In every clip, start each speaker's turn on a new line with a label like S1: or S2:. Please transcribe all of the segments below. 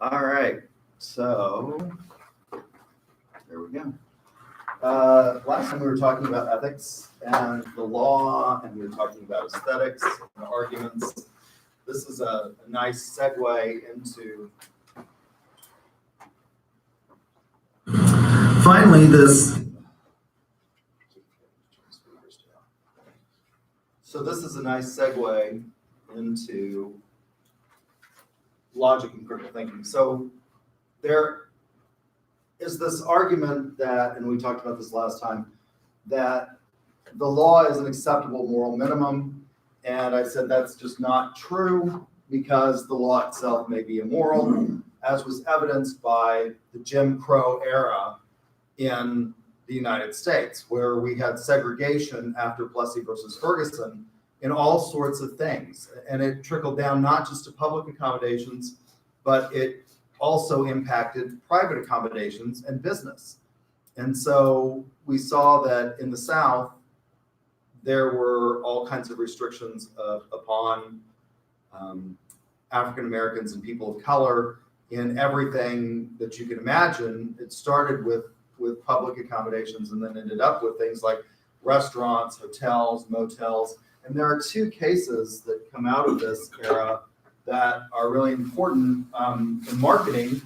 S1: All right, so there we go. Last time we were talking about ethics and the law, and we were talking about aesthetics and arguments. This is a nice segue into finally this. So this is a nice segue into logic and critical thinking. So there is this argument that, and we talked about this last time, that the law is an acceptable moral minimum. And I said that's just not true because the law itself may be immoral, as was evidenced by the Jim Crow era in the United States, where we had segregation after Plessy versus Ferguson in all sorts of things. And it trickled down not just to public accommodations, but it also impacted private accommodations and business. And so we saw that in the South, there were all kinds of restrictions upon African Americans and people of color in everything that you can imagine. It started with public accommodations and then ended up with things like restaurants, hotels, motels. And there are two cases that come out of this era that are really important in marketing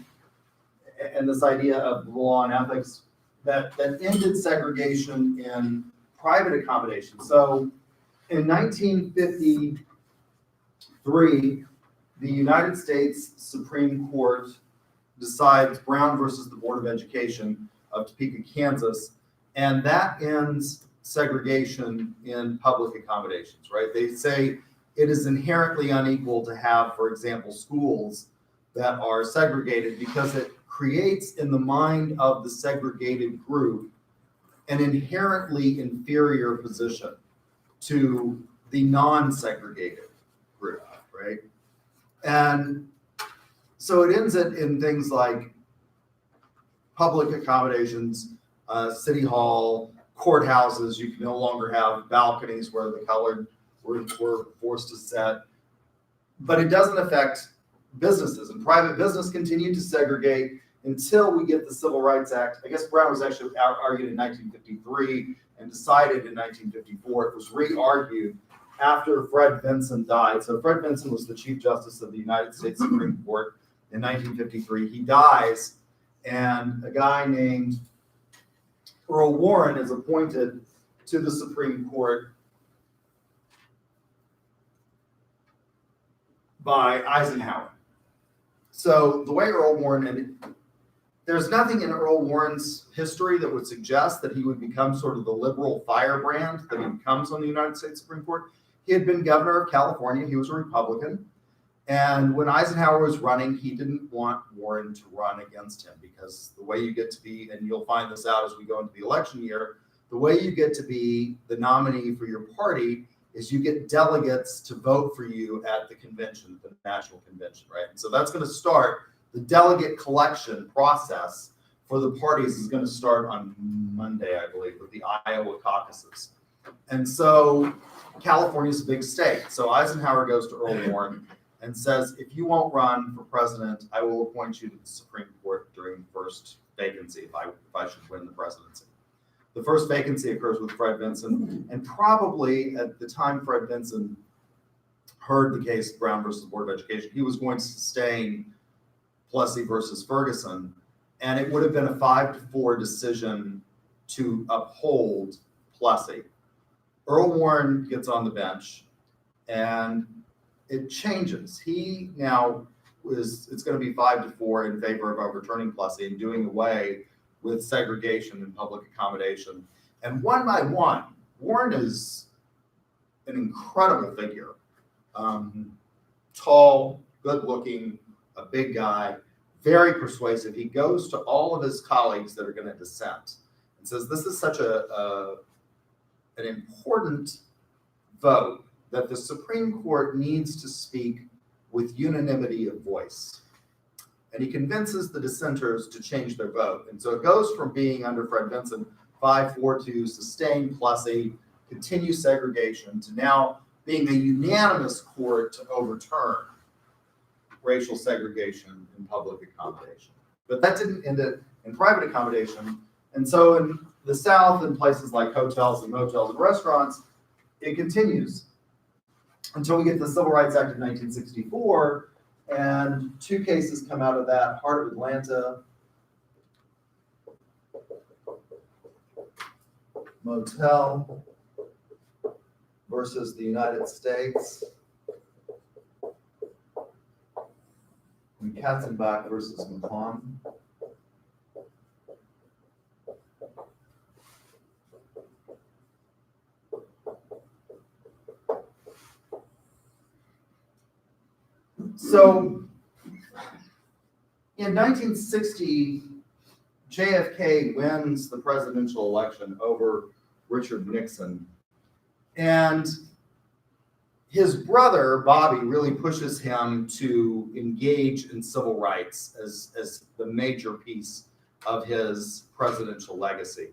S1: and this idea of law and ethics that ended segregation in private accommodation. So in 1953, the United States Supreme Court decides Brown versus the Board of Education of Topeka, Kansas, and that ends segregation in public accommodations, right? They say it is inherently unequal to have, for example, schools that are segregated because it creates in the mind of the segregated group an inherently inferior position to the non-segregated group, right? And so it ends it in things like public accommodations, city hall, courthouses. You can no longer have balconies where the colored were forced to sit. But it doesn't affect businesses, and private business continued to segregate until we get the Civil Rights Act. I guess Brown was actually argued in 1953 and decided in 1954. It was re-argued after Fred Vinson died. So Fred Vinson was the Chief Justice of the United States Supreme Court in 1953. He dies, and a guy named Earl Warren is appointed to the Supreme Court by Eisenhower. So the way Earl Warren, and there's nothing in Earl Warren's history that would suggest that he would become sort of the liberal firebrand that he becomes on the United States Supreme Court. He had been governor of California. He was a Republican. And when Eisenhower was running, he didn't want Warren to run against him because the way you get to be, and you'll find this out as we go into the election year, the way you get to be the nominee for your party is you get delegates to vote for you at the convention, the national convention, right? And so that's going to start, the delegate collection process for the parties is going to start on Monday, I believe, with the Iowa caucuses. And so California's a big state. So Eisenhower goes to Earl Warren and says, if you won't run for president, I will appoint you to the Supreme Court during the first vacancy if I should win the presidency. The first vacancy occurs with Fred Vinson, and probably at the time Fred Vinson heard the case Brown versus Board of Education, he was going to sustain Plessy versus Ferguson, and it would have been a 5-4 decision to uphold Plessy. Earl Warren gets on the bench, and it changes. He now it's going to be 5-4 in favor of overturning Plessy and doing away with segregation and public accommodation. And one by one, Warren is an incredible figure. Tall, good looking, a big guy, very persuasive. He goes to all of his colleagues that are going to dissent and says, this is such an important vote that the Supreme Court needs to speak with unanimity of voice. And he convinces the dissenters to change their vote. And so it goes from being under Fred Vinson 5-4 to sustain Plessy, continue segregation, to now being a unanimous court to overturn racial segregation in public accommodation. But that didn't end it in private accommodation. And so in the South, in places like hotels and motels and restaurants, it continues until we get the Civil Rights Act of 1964, and two cases come out of that: Heart of Atlanta Motel versus the United States, and Katzenbach versus McClung. So in 1960, JFK wins the presidential election over Richard Nixon. And his brother, Bobby, really pushes him to engage in civil rights as the major piece of his presidential legacy.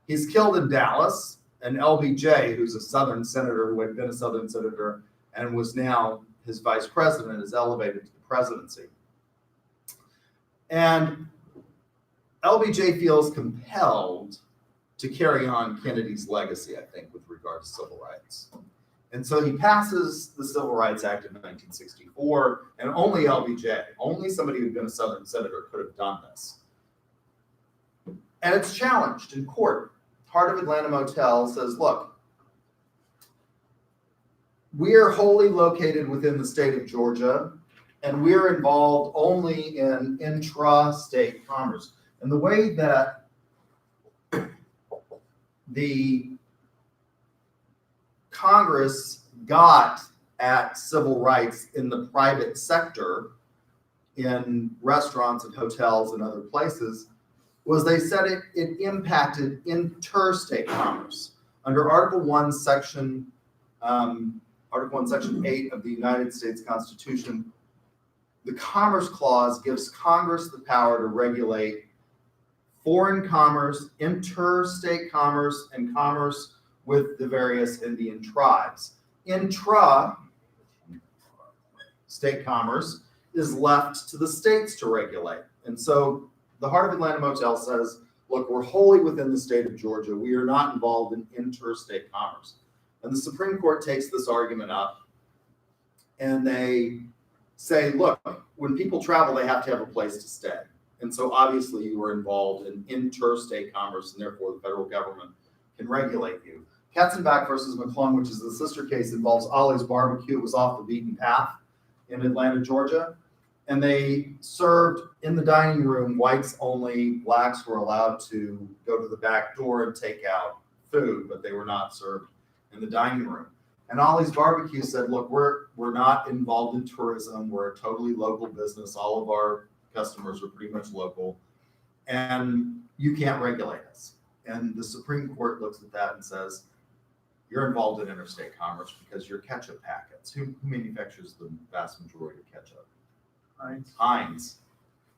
S1: He's killed in Dallas, and LBJ, who's a Southern senator, who had been a Southern senator and was now his vice president, is elevated to the presidency. And LBJ feels compelled to carry on Kennedy's legacy, I think, with regard to civil rights. And so he passes the Civil Rights Act of 1964, and only LBJ, only somebody who'd been a Southern senator, could have done this. And it's challenged in court. Heart of Atlanta Motel says, look, we are wholly located within the state of Georgia, and we're involved only in intra-state commerce. And the way that the Congress got at civil rights in the private sector, in restaurants and hotels and other places, was they said it impacted interstate commerce. Under Article 1, Section 8 of the United States Constitution, the Commerce Clause gives Congress the power to regulate foreign commerce, interstate commerce, and commerce with the various Indian tribes. Intra-state commerce is left to the states to regulate. And so the Heart of Atlanta Motel says, look, we're wholly within the state of Georgia. We are not involved in interstate commerce. And the Supreme Court takes this argument up, and they say, look, when people travel, they have to have a place to stay. And so obviously you are involved in interstate commerce, and therefore the federal government can regulate you. Katzenbach versus McClung, which is the sister case, involves Ollie's Barbecue. It was off the beaten path in Atlanta, Georgia. And they served in the dining room, whites only. Blacks were allowed to go to the back door and take out food, but they were not served in the dining room. And Ollie's Barbecue said, look, we're not involved in tourism. We're a totally local business. All of our customers are pretty much local, and you can't regulate us. And the Supreme Court looks at that and says, you're involved in interstate commerce because your ketchup packets. Who manufactures the vast majority of ketchup? Heinz.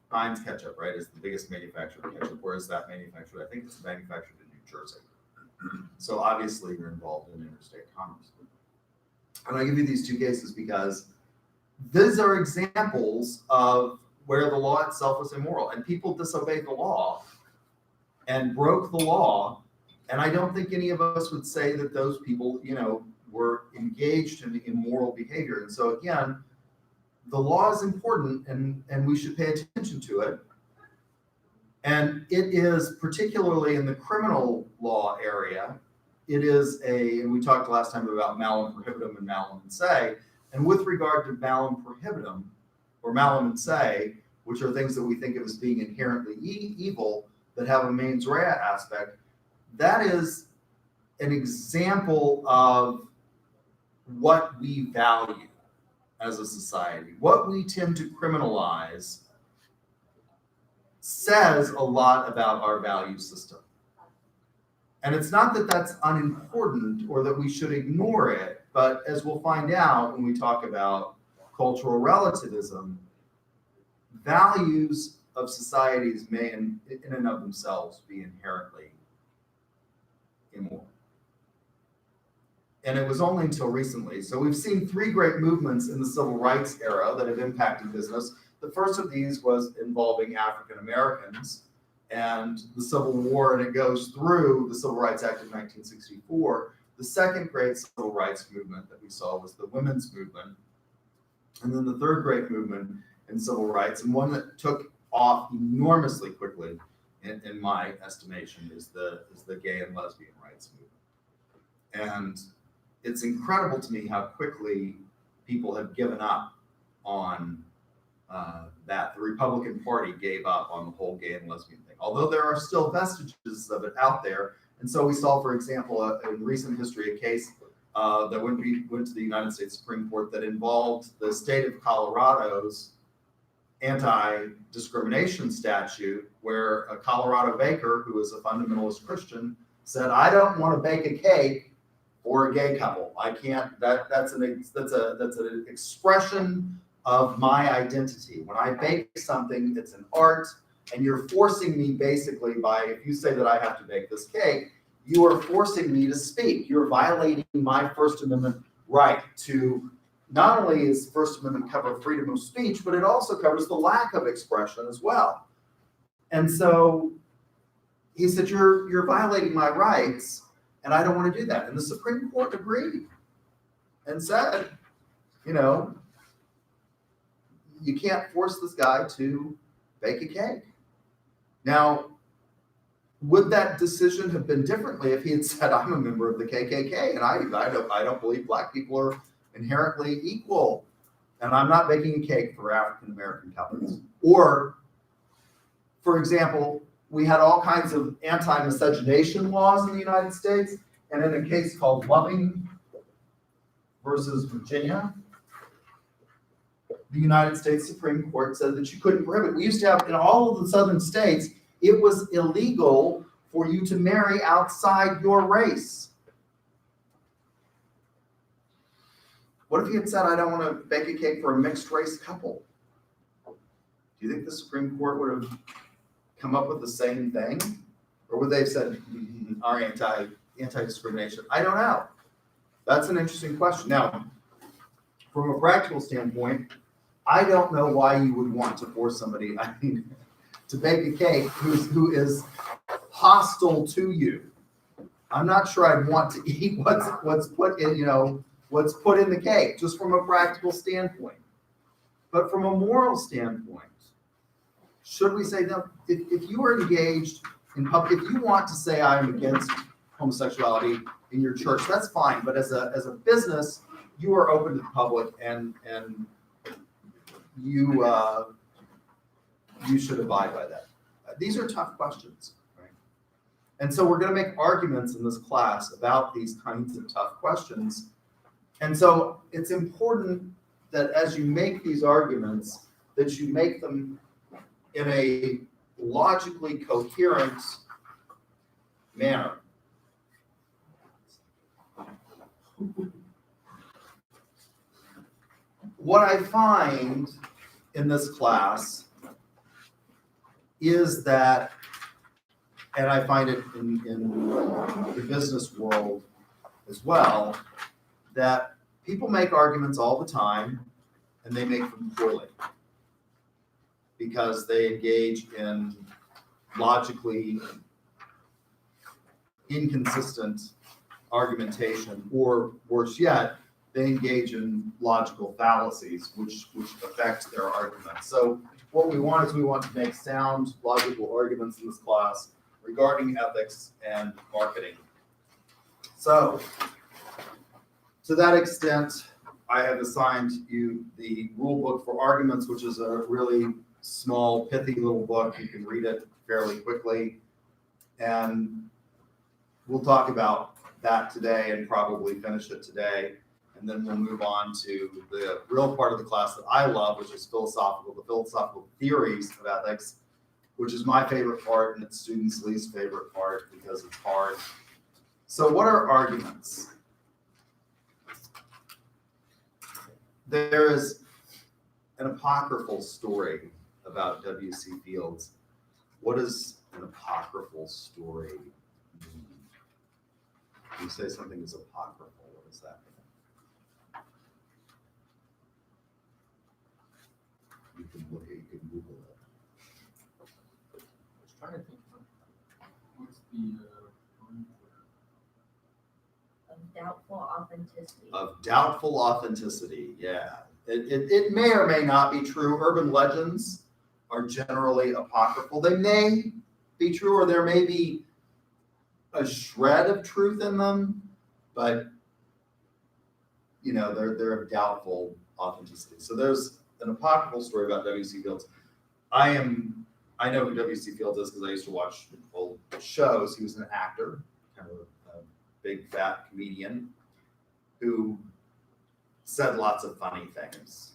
S1: Heinz ketchup, right, is the biggest manufacturer of ketchup. Where is that manufactured? I think it's manufactured in New Jersey. So obviously you're involved in interstate commerce. And I give you these two cases because these are examples of where the law itself was immoral, and people disobeyed the law and broke the law. And I don't think any of us would say that those people, were engaged in immoral behavior. And so again, the law is important, and we should pay attention to it. And it is, particularly in the criminal law area, it is and we talked last time about malum prohibitum and malum in se. And with regard to malum prohibitum or malum in se, which are things that we think of as being inherently evil that have a mens rea aspect, that is an example of what we value as a society. What we tend to criminalize says a lot about our value system. And it's not that that's unimportant or that we should ignore it, but as we'll find out when we talk about cultural relativism, values of societies may in and of themselves be inherently immoral. And it was only until recently. So we've seen three great movements in the civil rights era that have impacted business. The first of these was involving African Americans and the Civil War, and it goes through the Civil Rights Act of 1964. The second great civil rights movement that we saw was the women's movement. And then the third great movement in civil rights, and one that took off enormously quickly, in my estimation, is the gay and lesbian rights movement. And it's incredible to me how quickly people have given up on that. The Republican Party gave up on the whole gay and lesbian thing, although there are still vestiges of it out there. And so we saw, for example, in recent history, a case that went to the United States Supreme Court that involved the state of Colorado's anti-discrimination statute, where a Colorado baker who is a fundamentalist Christian said, "I don't want to bake a cake for a gay couple. I can't. That's an expression of my identity. When I bake something, it's an art, and you're forcing me basically by, if you say that I have to bake this cake, you are forcing me to speak. You're violating my First Amendment right to." Not only is First Amendment cover freedom of speech, but it also covers the lack of expression as well. And so he said, you're violating my rights, and I don't want to do that. And the Supreme Court agreed and said, you can't force this guy to bake a cake. Now, would that decision have been differently if he had said, I'm a member of the KKK, and I don't believe black people are inherently equal, and I'm not baking a cake for African American couples? Or, for example, we had all kinds of anti-miscegenation laws in the United States, and in a case called Loving versus Virginia, the United States Supreme Court said that you couldn't prohibit. We used to have, in all of the southern states, it was illegal for you to marry outside your race. What if he had said, I don't want to bake a cake for a mixed race couple? Do you think the Supreme Court would have come up with the same thing? Or would they have said, our anti-discrimination? I don't know. That's an interesting question. Now, from a practical standpoint, I don't know why you would want to force somebody, to bake a cake who is hostile to you. I'm not sure I'd want to eat what's put in, what's put in the cake, just from a practical standpoint. But from a moral standpoint, should we say, no, if you are engaged in public, if you want to say I'm against homosexuality in your church, that's fine. But as a business, you are open to the public, and you should abide by that. These are tough questions, right? And so we're going to make arguments in this class about these kinds of tough questions. And so it's important that as you make these arguments, that you make them in a logically coherent manner. What I find in this class is that, and I find it in the business world as well, that people make arguments all the time, and they make them poorly because they engage in logically inconsistent argumentation, or worse yet, they engage in logical fallacies, which affect their arguments. So what we want to make sound, logical arguments in this class regarding ethics and marketing. So to that extent, I have assigned you the Rulebook for Arguments, which is a really small, pithy little book. You can read it fairly quickly. And we'll talk about that today and probably finish it today. And then we'll move on to the real part of the class that I love, which is the philosophical theories of ethics, which is my favorite part and its students' least favorite part because it's hard. So what are arguments? There is an apocryphal story about W.C. Fields. What does an apocryphal story mean? You say something is apocryphal. What does that mean? You can Google it.
S2: I was trying to think what's the
S3: Of doubtful authenticity.
S1: Of doubtful authenticity, yeah. It may or may not be true. Urban legends are generally apocryphal. They may be true, or there may be a shred of truth in them, but you know, they're of doubtful authenticity. So there's an apocryphal story about W.C. Fields. I know who W.C. Fields is because I used to watch old shows. He was an actor, kind of a big fat comedian who said lots of funny things.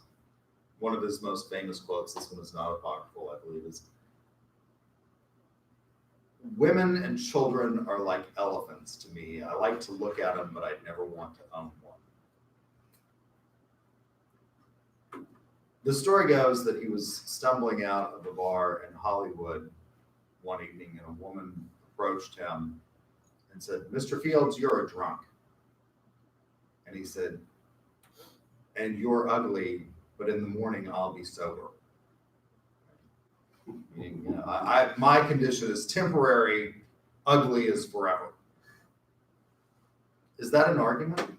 S1: One of his most famous quotes, this one is not apocryphal, I believe, is, "Women and children are like elephants to me. I like to look at them, but I'd never want to own one." The story goes that he was stumbling out of a bar in Hollywood one evening, and a woman approached him and said, "Mr. Fields, you're a drunk." And he said, "And you're ugly, but in the morning I'll be sober." Meaning, you know, my condition is temporary, ugly is forever. Is that an argument?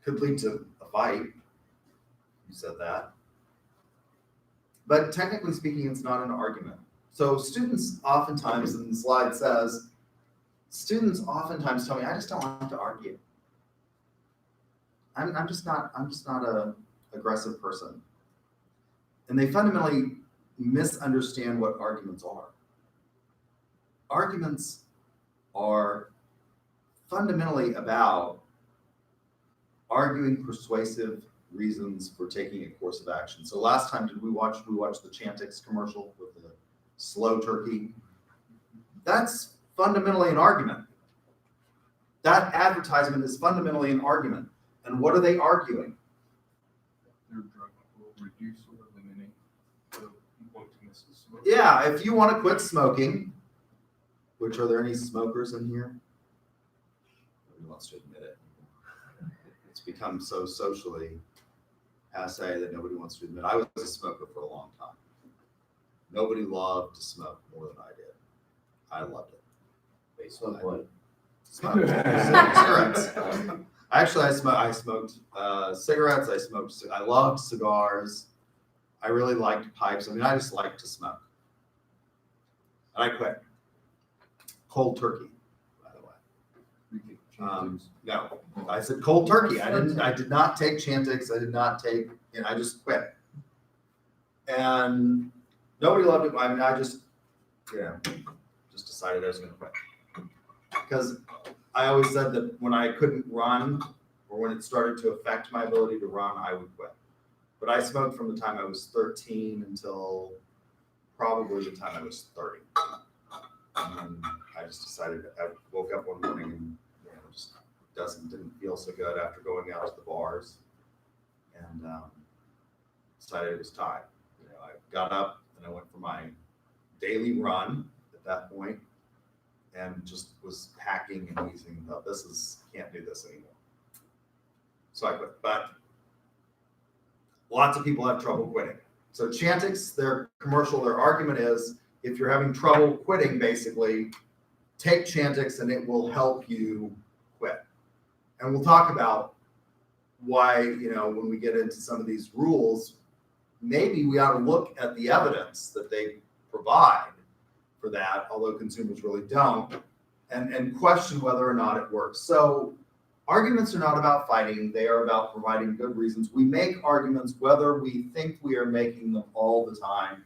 S1: Could lead to a fight. You said that. But technically speaking, it's not an argument. So students oftentimes, and the slide says, students oftentimes tell me, "I just don't like to argue. I'm just not a aggressive person." And they fundamentally misunderstand what arguments are. Arguments are fundamentally about arguing persuasive reasons for taking a course of action. So last time, we watched the Chantix commercial with the slow turkey. That's fundamentally an argument. That advertisement is fundamentally an argument. And what are they arguing?
S2: their drug will reduce or eliminate the wantingness of smoke.
S1: Yeah, if you want to quit smoking, which, are there any smokers in here? Nobody wants to admit it. It's become so socially passe that nobody wants to admit. I was a smoker for a long time. Nobody loved to smoke more than I did. I loved it.
S4: They smoke what?
S1: Smoked cigarettes. Actually, I smoked cigarettes. I loved cigars. I really liked pipes. I mean, I just liked to smoke. And I quit. Cold turkey, by the way. No, I said cold turkey. I did not take Chantix. I just quit. And nobody loved it. I mean, I just decided I was going to quit. Because I always said that when I couldn't run, or when it started to affect my ability to run, I would quit. But I smoked from the time I was 13 until probably the time I was 30. And then I just decided, I woke up one morning and just didn't feel so good after going out to the bars, and decided it was time. I got up and I went for my daily run at that point, and just was hacking and wheezing. Thought, can't do this anymore. So I quit. But lots of people have trouble quitting. So Chantix, their argument is, if you're having trouble quitting, basically, take Chantix and it will help you quit. And we'll talk about why, when we get into some of these rules, maybe we ought to look at the evidence that they provide for that, although consumers really don't, and question whether or not it works. So arguments are not about fighting. They are about providing good reasons. We make arguments whether we think we are making them all the time,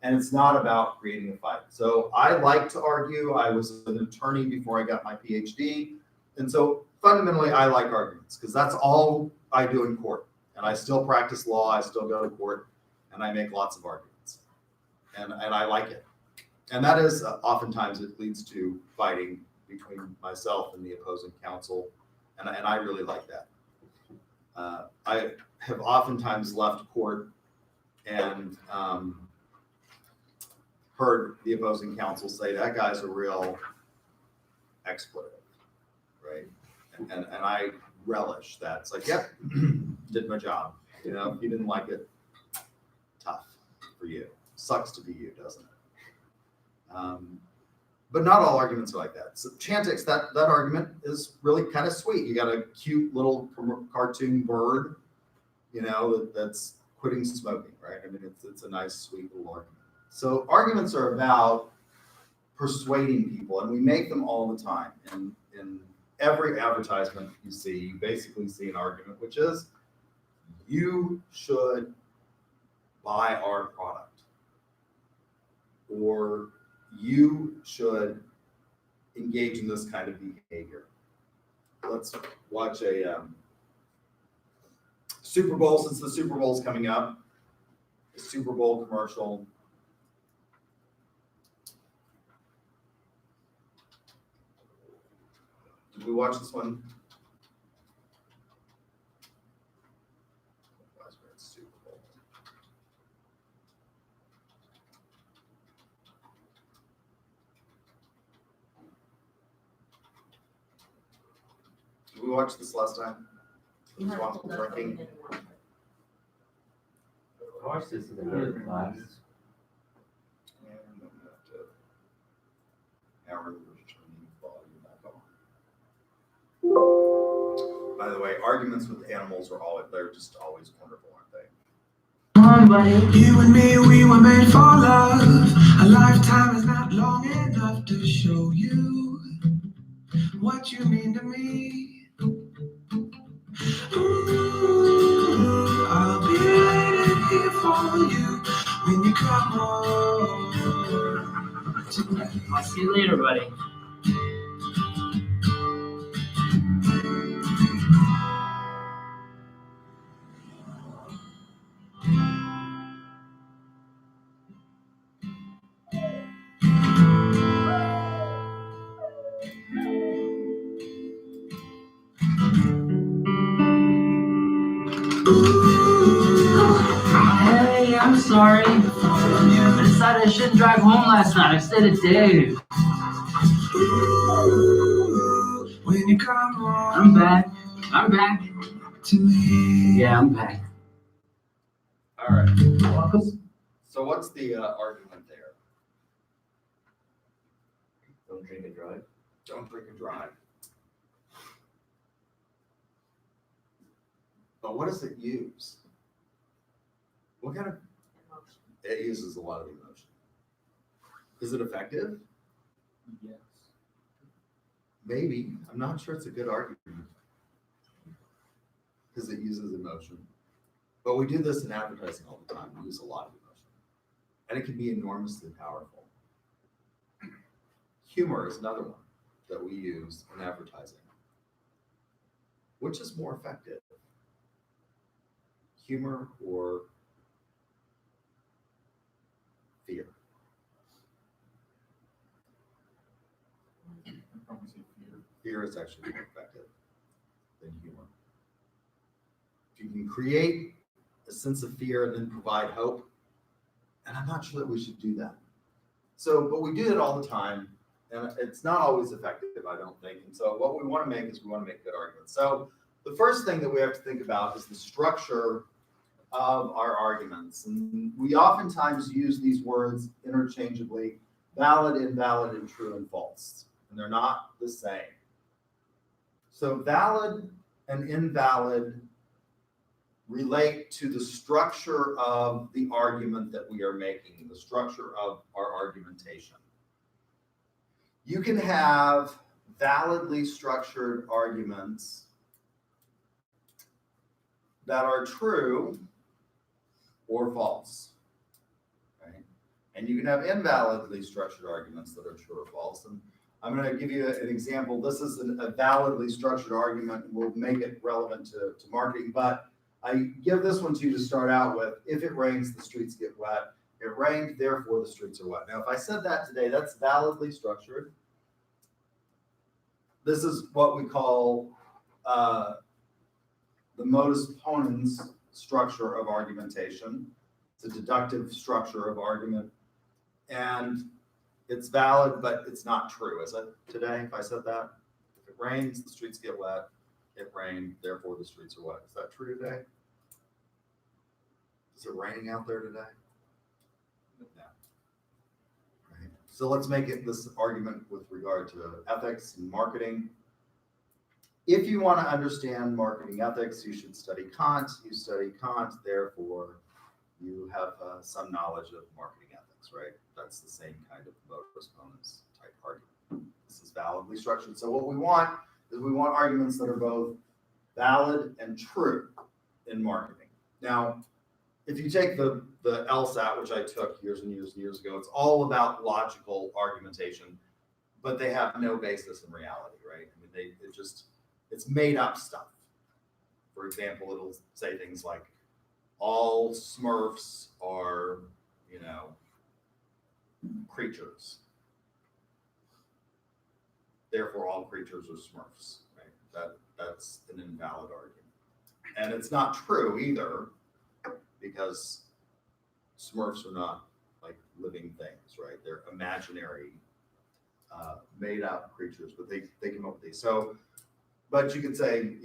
S1: and it's not about creating a fight. So I like to argue. I was an attorney before I got my PhD. And so fundamentally, I like arguments because that's all I do in court. And I still practice law. I still go to court, and I make lots of arguments. And I like it. And that is, oftentimes it leads to fighting between myself and the opposing counsel. And I really like that. I have oftentimes left court and heard the opposing counsel say, "That guy's a real expletive, right? And I relish that. It's like, yep, did my job. You know, if you didn't like it, tough for you. Sucks to be you, doesn't it? But not all arguments are like that. So Chantix, that argument is really kind of sweet. You got a cute little cartoon bird, you know, that's quitting smoking, right? I mean, it's a nice, sweet little argument. So arguments are about persuading people, and we make them all the time. In every advertisement you see, you basically see an argument, which is, you should buy our product, or you should engage in this kind of behavior. Let's watch a Super Bowl, since the Super Bowl's coming up, a Super Bowl commercial. Did we watch this one? Super Bowl. Did we watch this last time?
S3: You have to
S1: Responsible
S3: look over
S1: drinking.
S3: it and watch it.
S4: I watched this in the middle class.
S1: And I'm gonna have to hammer the returning volume back on. By the way, arguments with animals are always, they're just always wonderful, aren't they?
S5: Come on, buddy. You and me, we were made for love. A lifetime is not long enough to show you what you mean to me. Ooh, I'll be waiting here for you when you come home tonight.
S6: I'll see you later, buddy. Hey, I'm sorry. I decided I shouldn't drive home last night. I stayed at Dave's.
S5: Ooh, when you come home
S6: I'm back. I'm back.
S5: to me.
S6: Yeah, I'm back.
S1: All right. So what's the argument there?
S4: Don't drink and drive.
S1: Don't drink and drive. But what does it use? What kind of,
S3: Emotion.
S1: it uses a lot of emotion. Is it effective?
S2: Yes.
S1: Maybe. I'm not sure it's a good argument. Because it uses emotion. But we do this in advertising all the time. We use a lot of emotion. And it can be enormously powerful. Humor is another one that we use in advertising. Which is more effective? Humor or fear?
S2: I'd probably say fear.
S1: Fear is actually more effective than humor. If you can create a sense of fear and then provide hope, and I'm not sure that we should do that. So, but we do it all the time, and it's not always effective, I don't think. And so what we want to make is we want to make good arguments. So the first thing that we have to think about is the structure of our arguments. And we oftentimes use these words interchangeably: valid, invalid, and true and false. And they're not the same. So valid and invalid relate to the structure of the argument that we are making, the structure of our argumentation. You can have validly structured arguments that are true or false, right? And you can have invalidly structured arguments that are true or false. And I'm going to give you an example. This is a validly structured argument, and we'll make it relevant to marketing. But I give this one to you to start out with. If it rains, the streets get wet. It rained, therefore the streets are wet. Now, if I said that today, that's validly structured. This is what we call the modus ponens structure of argumentation. It's a deductive structure of argument. And it's valid, but it's not true, is it today, if I said that? If it rains, the streets get wet. It rained, therefore the streets are wet. Is that true today? Is it raining out there today? No. Right. So let's make it this argument with regard to ethics and marketing. If you want to understand marketing ethics, you should study Kant. You study Kant, therefore you have some knowledge of marketing ethics, right? That's the same kind of modus ponens type argument. This is validly structured. So what we want is we want arguments that are both valid and true in marketing. Now, if you take the LSAT, which I took years and years and years ago, it's all about logical argumentation, but they have no basis in reality, right? I mean, it's made up stuff. For example, it'll say things like, all Smurfs are, creatures. Therefore, all creatures are Smurfs, right? That's an invalid argument. And it's not true either, because Smurfs are not like living things, right? They're imaginary, made up creatures, but they come up with these. So, but you could say,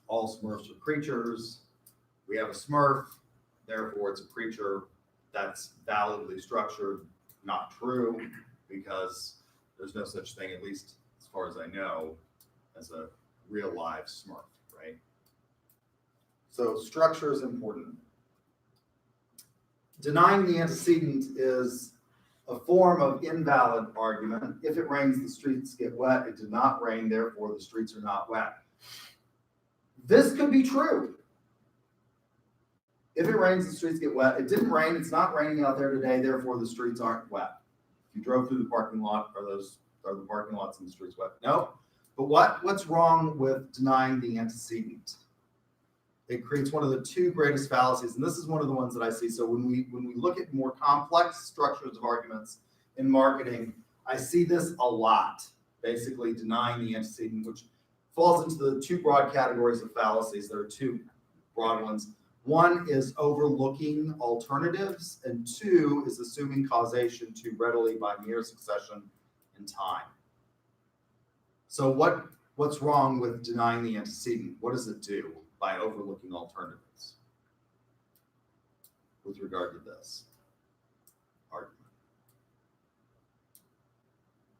S1: all Smurfs are creatures. We have a Smurf, therefore it's a creature. That's validly structured, not true, because there's no such thing, at least as far as I know, as a real live Smurf, right? So structure is important. Denying the antecedent is a form of invalid argument. If it rains, the streets get wet. It did not rain, therefore the streets are not wet. This could be true. If it rains, the streets get wet. It didn't rain. It's not raining out there today, therefore the streets aren't wet. If you drove through the parking lot, are the parking lots and the streets wet? No. But what's wrong with denying the antecedent? It creates one of the two greatest fallacies, and this is one of the ones that I see. So when we look at more complex structures of arguments in marketing, I see this a lot, basically denying the antecedent, which falls into the two broad categories of fallacies. There are two broad ones. One is overlooking alternatives, and two is assuming causation too readily by mere succession in time. So what's wrong with denying the antecedent? What does it do by overlooking alternatives with regard to this argument?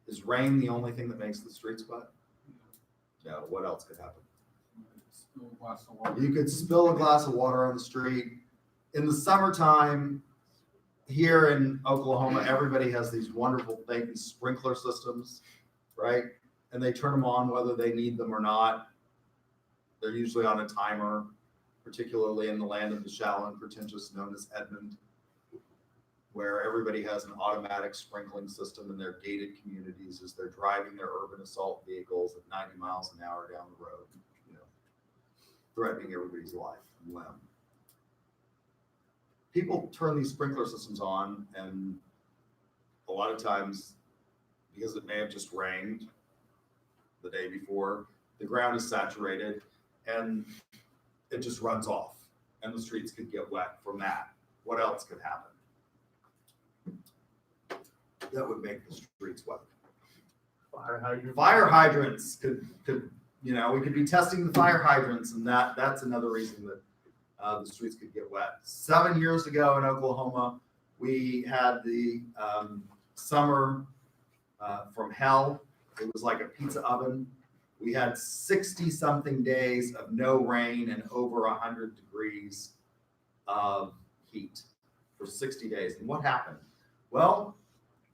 S1: Is rain the only thing that makes the streets wet? No, what else could happen?
S2: Spill a glass of water.
S1: You could spill a glass of water on the street. In the summertime, here in Oklahoma, everybody has these wonderful things, sprinkler systems, right? And they turn them on whether they need them or not. They're usually on a timer, particularly in the land of the shallow and pretentious known as Edmond, where everybody has an automatic sprinkling system in their gated communities as they're driving their urban assault vehicles at 90 miles an hour down the road, threatening everybody's life and limb. People turn these sprinkler systems on, and a lot of times, because it may have just rained the day before, the ground is saturated and it just runs off, and the streets could get wet from that. What else could happen that would make the streets wet? Fire hydrants could we could be testing the fire hydrants, and that's another reason that the streets could get wet. 7 years ago in Oklahoma, we had the summer from hell. It was like a pizza oven. We had 60-something days of no rain and over 100 degrees of heat for 60 days. And what happened? Well,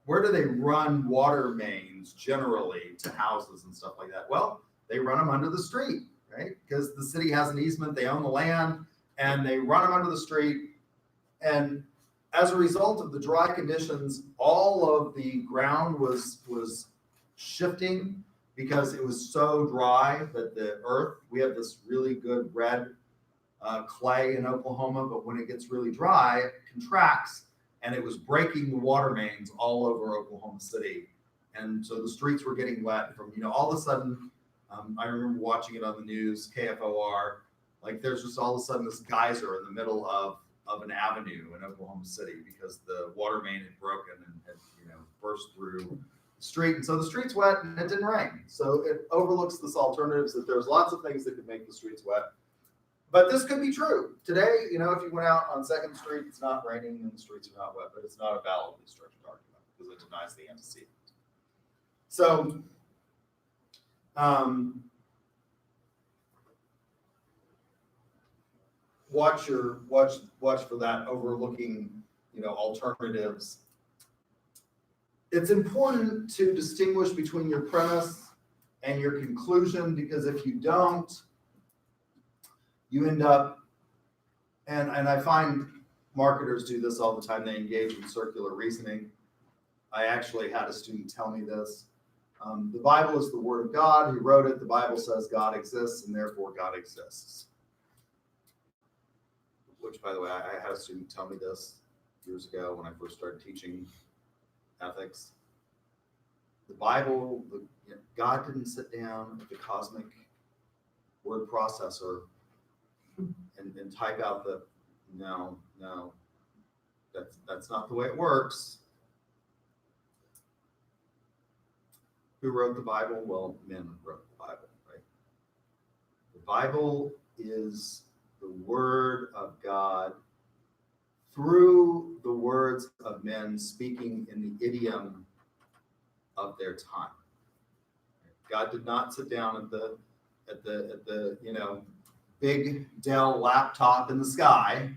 S1: where do they run water mains generally to houses and stuff like that? Well, they run them under the street, right? Because the city has an easement, they own the land, and they run them under the street. And as a result of the dry conditions, all of the ground was shifting because it was so dry that the earth, we have this really good red clay in Oklahoma, but when it gets really dry, it contracts, and it was breaking the water mains all over Oklahoma City. And so the streets were getting wet from, all of a sudden, I remember watching it on the news, KFOR, like there's just all of a sudden this geyser in the middle of of an avenue in Oklahoma City because the water main had broken and had, burst through the street. And so the street's wet and it didn't rain. So it overlooks this alternatives that there's lots of things that could make the streets wet. But this could be true. Today, if you went out on 2nd Street, it's not raining and the streets are not wet, but it's not a validly structured argument because it denies the antecedent. So, watch for that overlooking, alternatives. It's important to distinguish between your premise and your conclusion, because if you don't, you end up, and I find marketers do this all the time, they engage in circular reasoning. I actually had a student tell me this. The Bible is the word of God. Who wrote it? The Bible says God exists, and therefore God exists. Which, by the way, I had a student tell me this years ago when I first started teaching ethics. The Bible, God didn't sit down at the cosmic word processor and type out no, that's not the way it works. Who wrote the Bible? Well, men wrote the Bible, right? The Bible is the word of God through the words of men speaking in the idiom of their time. God did not sit down at the big Dell laptop in the sky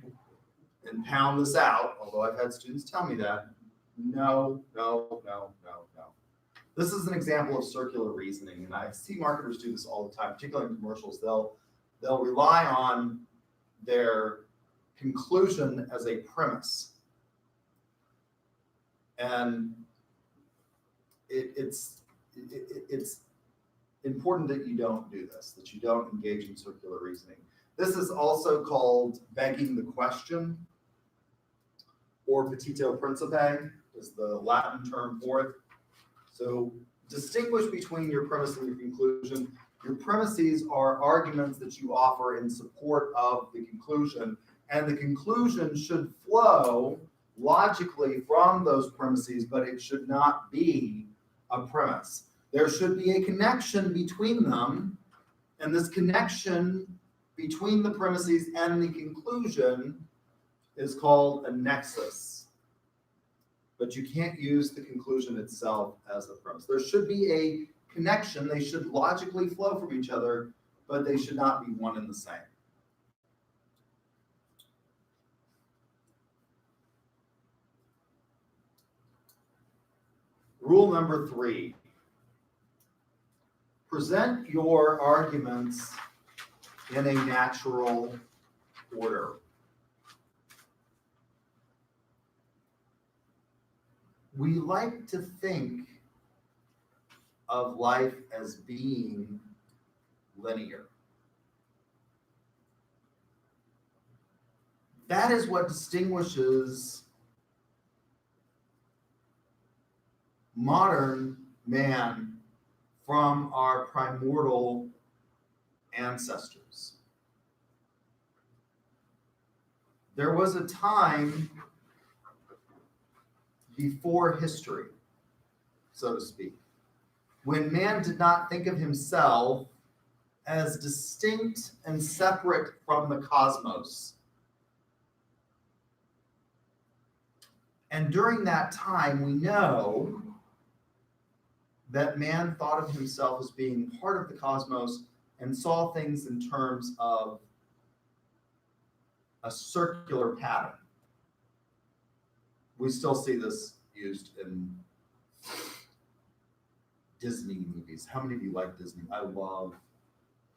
S1: and pound this out, although I've had students tell me that. No. This is an example of circular reasoning, and I see marketers do this all the time, particularly in commercials. They'll rely on their conclusion as a premise. And it's important that you don't do this, that you don't engage in circular reasoning. This is also called begging the question, or petito principe is the Latin term for it. So distinguish between your premise and your conclusion. Your premises are arguments that you offer in support of the conclusion, and the conclusion should flow logically from those premises, but it should not be a premise. There should be a connection between them, and this connection between the premises and the conclusion is called a nexus. But you can't use the conclusion itself as a premise. There should be a connection. They should logically flow from each other, but they should not be one and the same. Rule number 3. Present your arguments in a natural order. We like to think of life as being linear. That is what distinguishes modern man from our primordial ancestors. There was a time before history, so to speak, when man did not think of himself as distinct and separate from the cosmos. And during that time, we know that man thought of himself as being part of the cosmos and saw things in terms of a circular pattern. We still see this used in Disney movies. How many of you like Disney? I love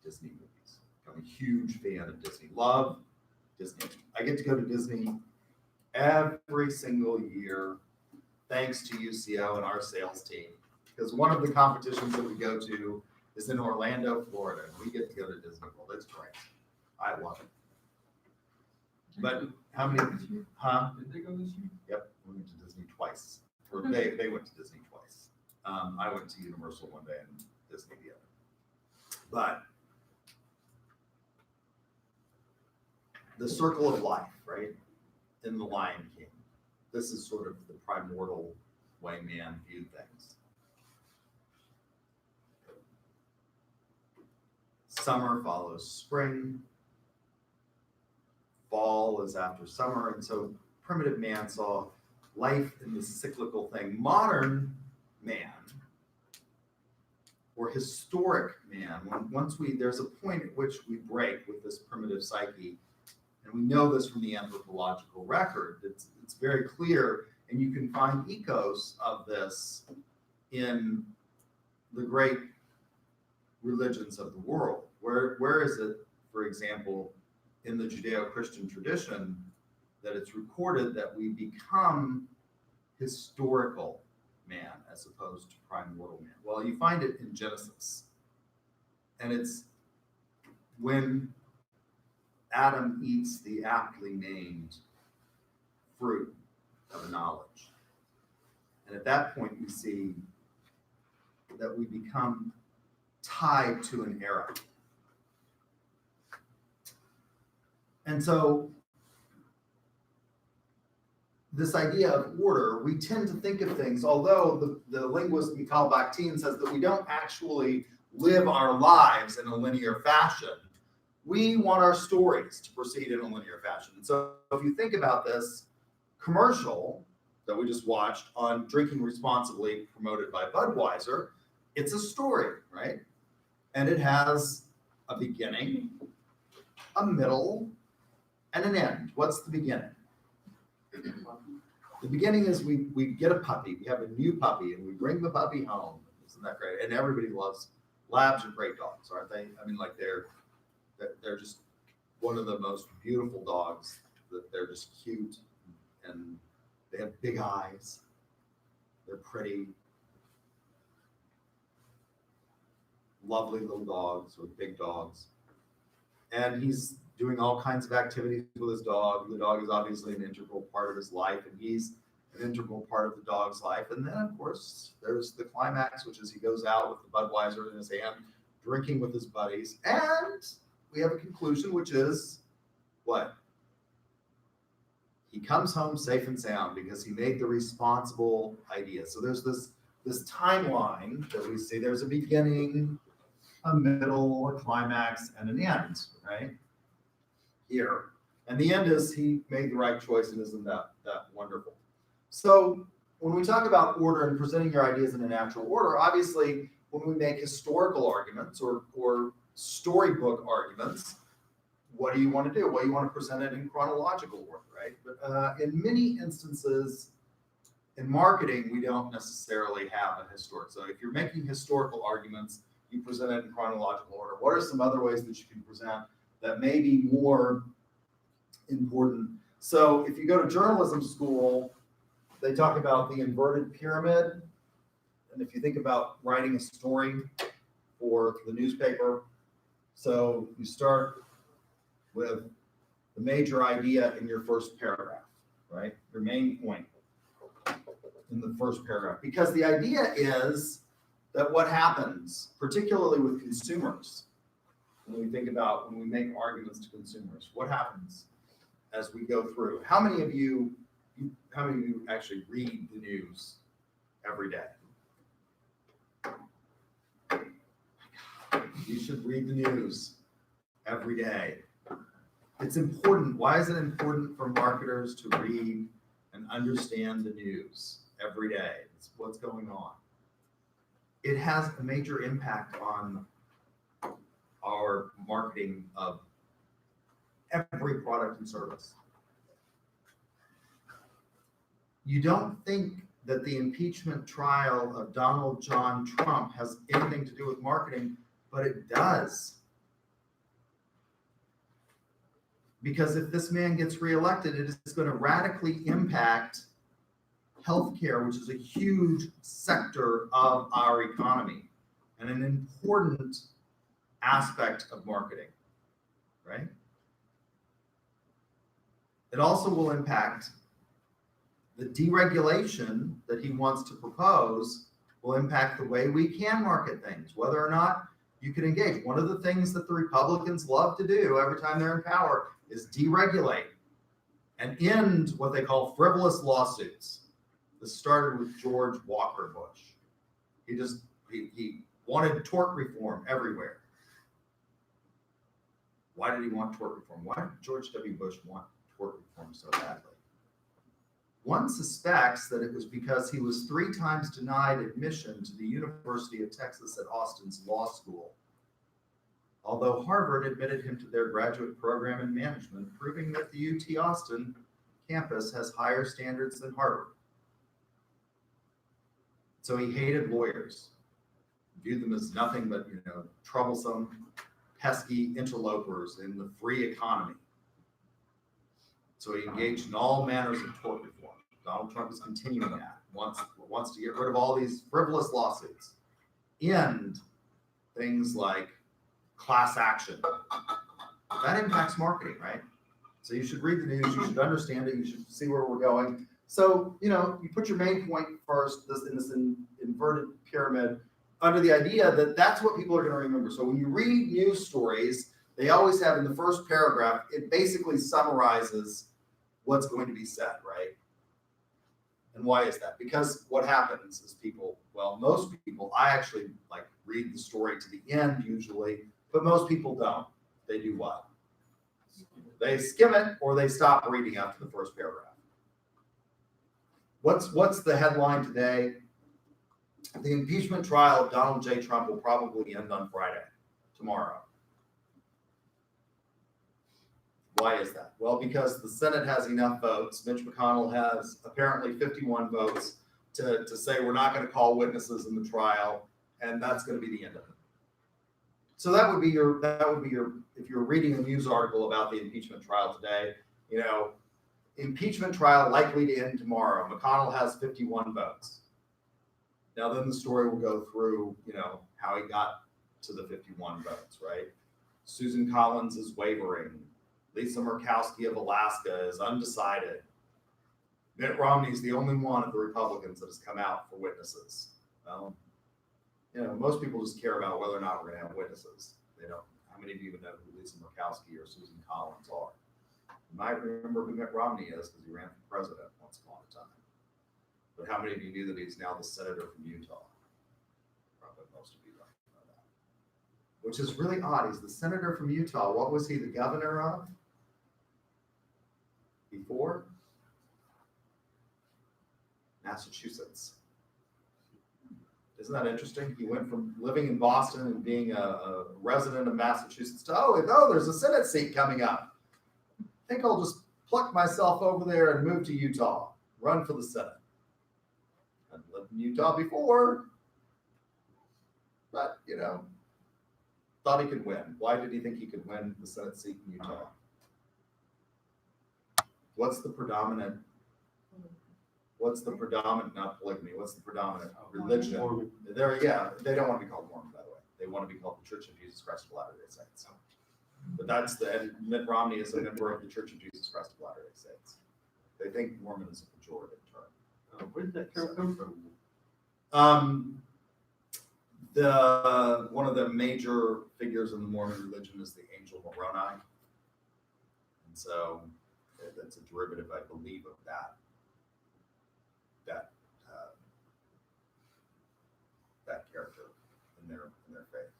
S1: Disney movies. I'm a huge fan of Disney. Love Disney. I get to go to Disney every single year, thanks to UCO and our sales team. Because one of the competitions that we go to is in Orlando, Florida, and we get to go to Disney World. It's great. I love it. But how many? Huh?
S2: Did they go this year?
S1: Yep, we went to Disney twice. Or they went to Disney twice. I went to Universal one day and Disney the other. But the circle of life, right? in The Lion King. This is sort of the primordial way man viewed things. Summer follows spring. Fall is after summer. And so primitive man saw life in this cyclical thing. Modern man, or historic man, there's a point at which we break with this primitive psyche, and we know this from the anthropological record. It's very clear, and you can find echoes of this in the great religions of the world. Where is it, for example, in the Judeo-Christian tradition, that it's recorded that we become historical man as opposed to primordial man? Well, you find it in Genesis. And it's when Adam eats the aptly named fruit of knowledge. And at that point, we see that we become tied to an era. And so this idea of order, we tend to think of things, although the linguist Mikhail Bakhtin says that we don't actually live our lives in a linear fashion. We want our stories to proceed in a linear fashion. And so if you think about this commercial that we just watched on drinking responsibly, promoted by Budweiser, it's a story, right? And it has a beginning, a middle, and an end. What's the beginning? The beginning is we get a puppy. We have a new puppy, and we bring the puppy home. Isn't that great? And everybody loves labs are great dogs, aren't they? I mean, like they're just one of the most beautiful dogs. That they're just cute, and they have big eyes. They're pretty, lovely little dogs or big dogs. And he's doing all kinds of activities with his dog. The dog is obviously an integral part of his life, and he's an integral part of the dog's life. And then, of course, there's the climax, which is he goes out with the Budweiser in his hand, drinking with his buddies. And we have a conclusion, which is what? He comes home safe and sound because he made the responsible idea. So there's this timeline that we see. There's a beginning, a middle, a climax, and an end, right? Here. And the end is he made the right choice, and isn't that wonderful? So when we talk about order and presenting your ideas in a natural order, obviously when we make historical arguments or storybook arguments, what do you want to do? Well, you want to present it in chronological order, right? But in many instances in marketing, we don't necessarily have a historic. So if you're making historical arguments, you present it in chronological order. What are some other ways that you can present that may be more important? So if you go to journalism school, they talk about the inverted pyramid. And if you think about writing a story for the newspaper, so you start with the major idea in your first paragraph, right? Your main point in the first paragraph. Because the idea is that what happens, particularly with consumers, when we think about when we make arguments to consumers, what happens as we go through? How many of you actually read the news every day? You should read the news every day. It's important. Why is it important for marketers to read and understand the news every day? It's what's going on. It has a major impact on our marketing of every product and service. You don't think that the impeachment trial of Donald John Trump has anything to do with marketing, but it does. Because if this man gets reelected, it is going to radically impact healthcare, which is a huge sector of our economy and an important aspect of marketing, right? It also will impact the deregulation that he wants to propose, will impact the way we can market things, whether or not you can engage. One of the things that the Republicans love to do every time they're in power is deregulate. and end what they call frivolous lawsuits. This started with George Walker Bush. He wanted tort reform everywhere. Why did he want tort reform? Why did George W. Bush want tort reform so badly? One suspects that it was because he was 3 times denied admission to the University of Texas at Austin's law school, although Harvard admitted him to their graduate program in management, proving that the UT Austin campus has higher standards than Harvard. So he hated lawyers, viewed them as nothing but, troublesome, pesky interlopers in the free economy. So he engaged in all manners of tort reform. Donald Trump is continuing that, wants to get rid of all these frivolous lawsuits, end things like class action. That impacts marketing, right? So you should read the news, you should understand it, you should see where we're going. So, you put your main point first, in this inverted pyramid, under the idea that that's what people are going to remember. So when you read news stories, they always have in the first paragraph, it basically summarizes what's going to be said, right? And why is that? Because what happens is most people, I actually read the story to the end usually, but most people don't. They do what? They skim it or they stop reading after the first paragraph. What's the headline today? The impeachment trial of Donald J. Trump will probably end on Friday, tomorrow. Why is that? Well, because the Senate has enough votes. Mitch McConnell has apparently 51 votes to say we're not going to call witnesses in the trial, and that's going to be the end of it. So that would be your if you're reading a news article about the impeachment trial today, impeachment trial likely to end tomorrow. McConnell has 51 votes. Now then the story will go through, how he got to the 51 votes, right? Susan Collins is wavering. Lisa Murkowski of Alaska is undecided. Mitt Romney is the only one of the Republicans that has come out for witnesses. Well, most people just care about whether or not we're going to have witnesses. They don't. How many of you even know who Lisa Murkowski or Susan Collins are? You might remember who Mitt Romney is because he ran for president once upon a time. But how many of you knew that he's now the senator from Utah? Probably most of you don't know that. Which is really odd. He's the senator from Utah. What was he the governor of before? Massachusetts. Isn't that interesting? He went from living in Boston and being a resident of Massachusetts to, there's a Senate seat coming up. I think I'll just pluck myself over there and move to Utah, run for the Senate. I've lived in Utah before, but, thought he could win. Why did he think he could win the Senate seat in Utah? What's the predominant, not polygamy, what's the predominant religion?
S4: Mormon.
S1: They don't want to be called Mormon, by the way. They want to be called the Church of Jesus Christ of Latter-day Saints. But and Mitt Romney is a member of the Church of Jesus Christ of Latter-day Saints. They think Mormon is a pejorative term.
S4: Where did that term come from?
S1: One of the major figures in the Mormon religion is the angel Moroni. And so that's a derivative, I believe, of that character in their faith.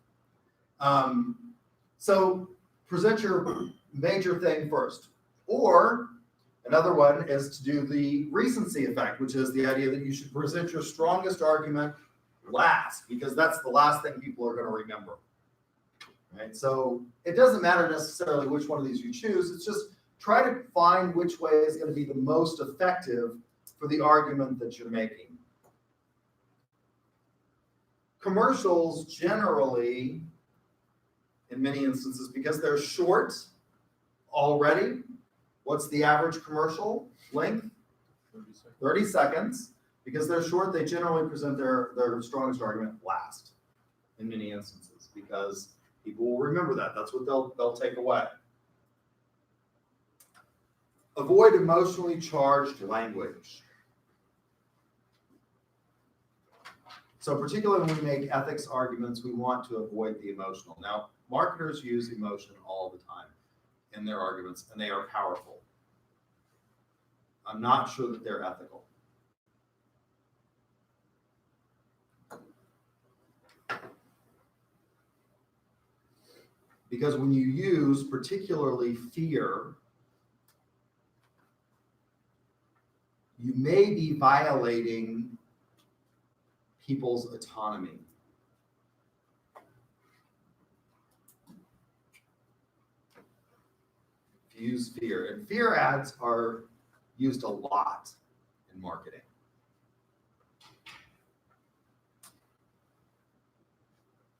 S1: So present your major thing first. Or another one is to do the recency effect, which is the idea that you should present your strongest argument last, because that's the last thing people are going to remember. Right? So it doesn't matter necessarily which one of these you choose. It's just try to find which way is going to be the most effective for the argument that you're making. Commercials generally, in many instances, because they're short already, what's the average commercial length? 30 seconds. Because they're short, they generally present their strongest argument last in many instances, because people will remember that. That's what they'll take away. Avoid emotionally charged language. So particularly when we make ethics arguments, we want to avoid the emotional. Now, marketers use emotion all the time in their arguments, and they are powerful. I'm not sure that they're ethical. Because when you use particularly fear, you may be violating people's autonomy. If you use fear, and fear ads are used a lot in marketing.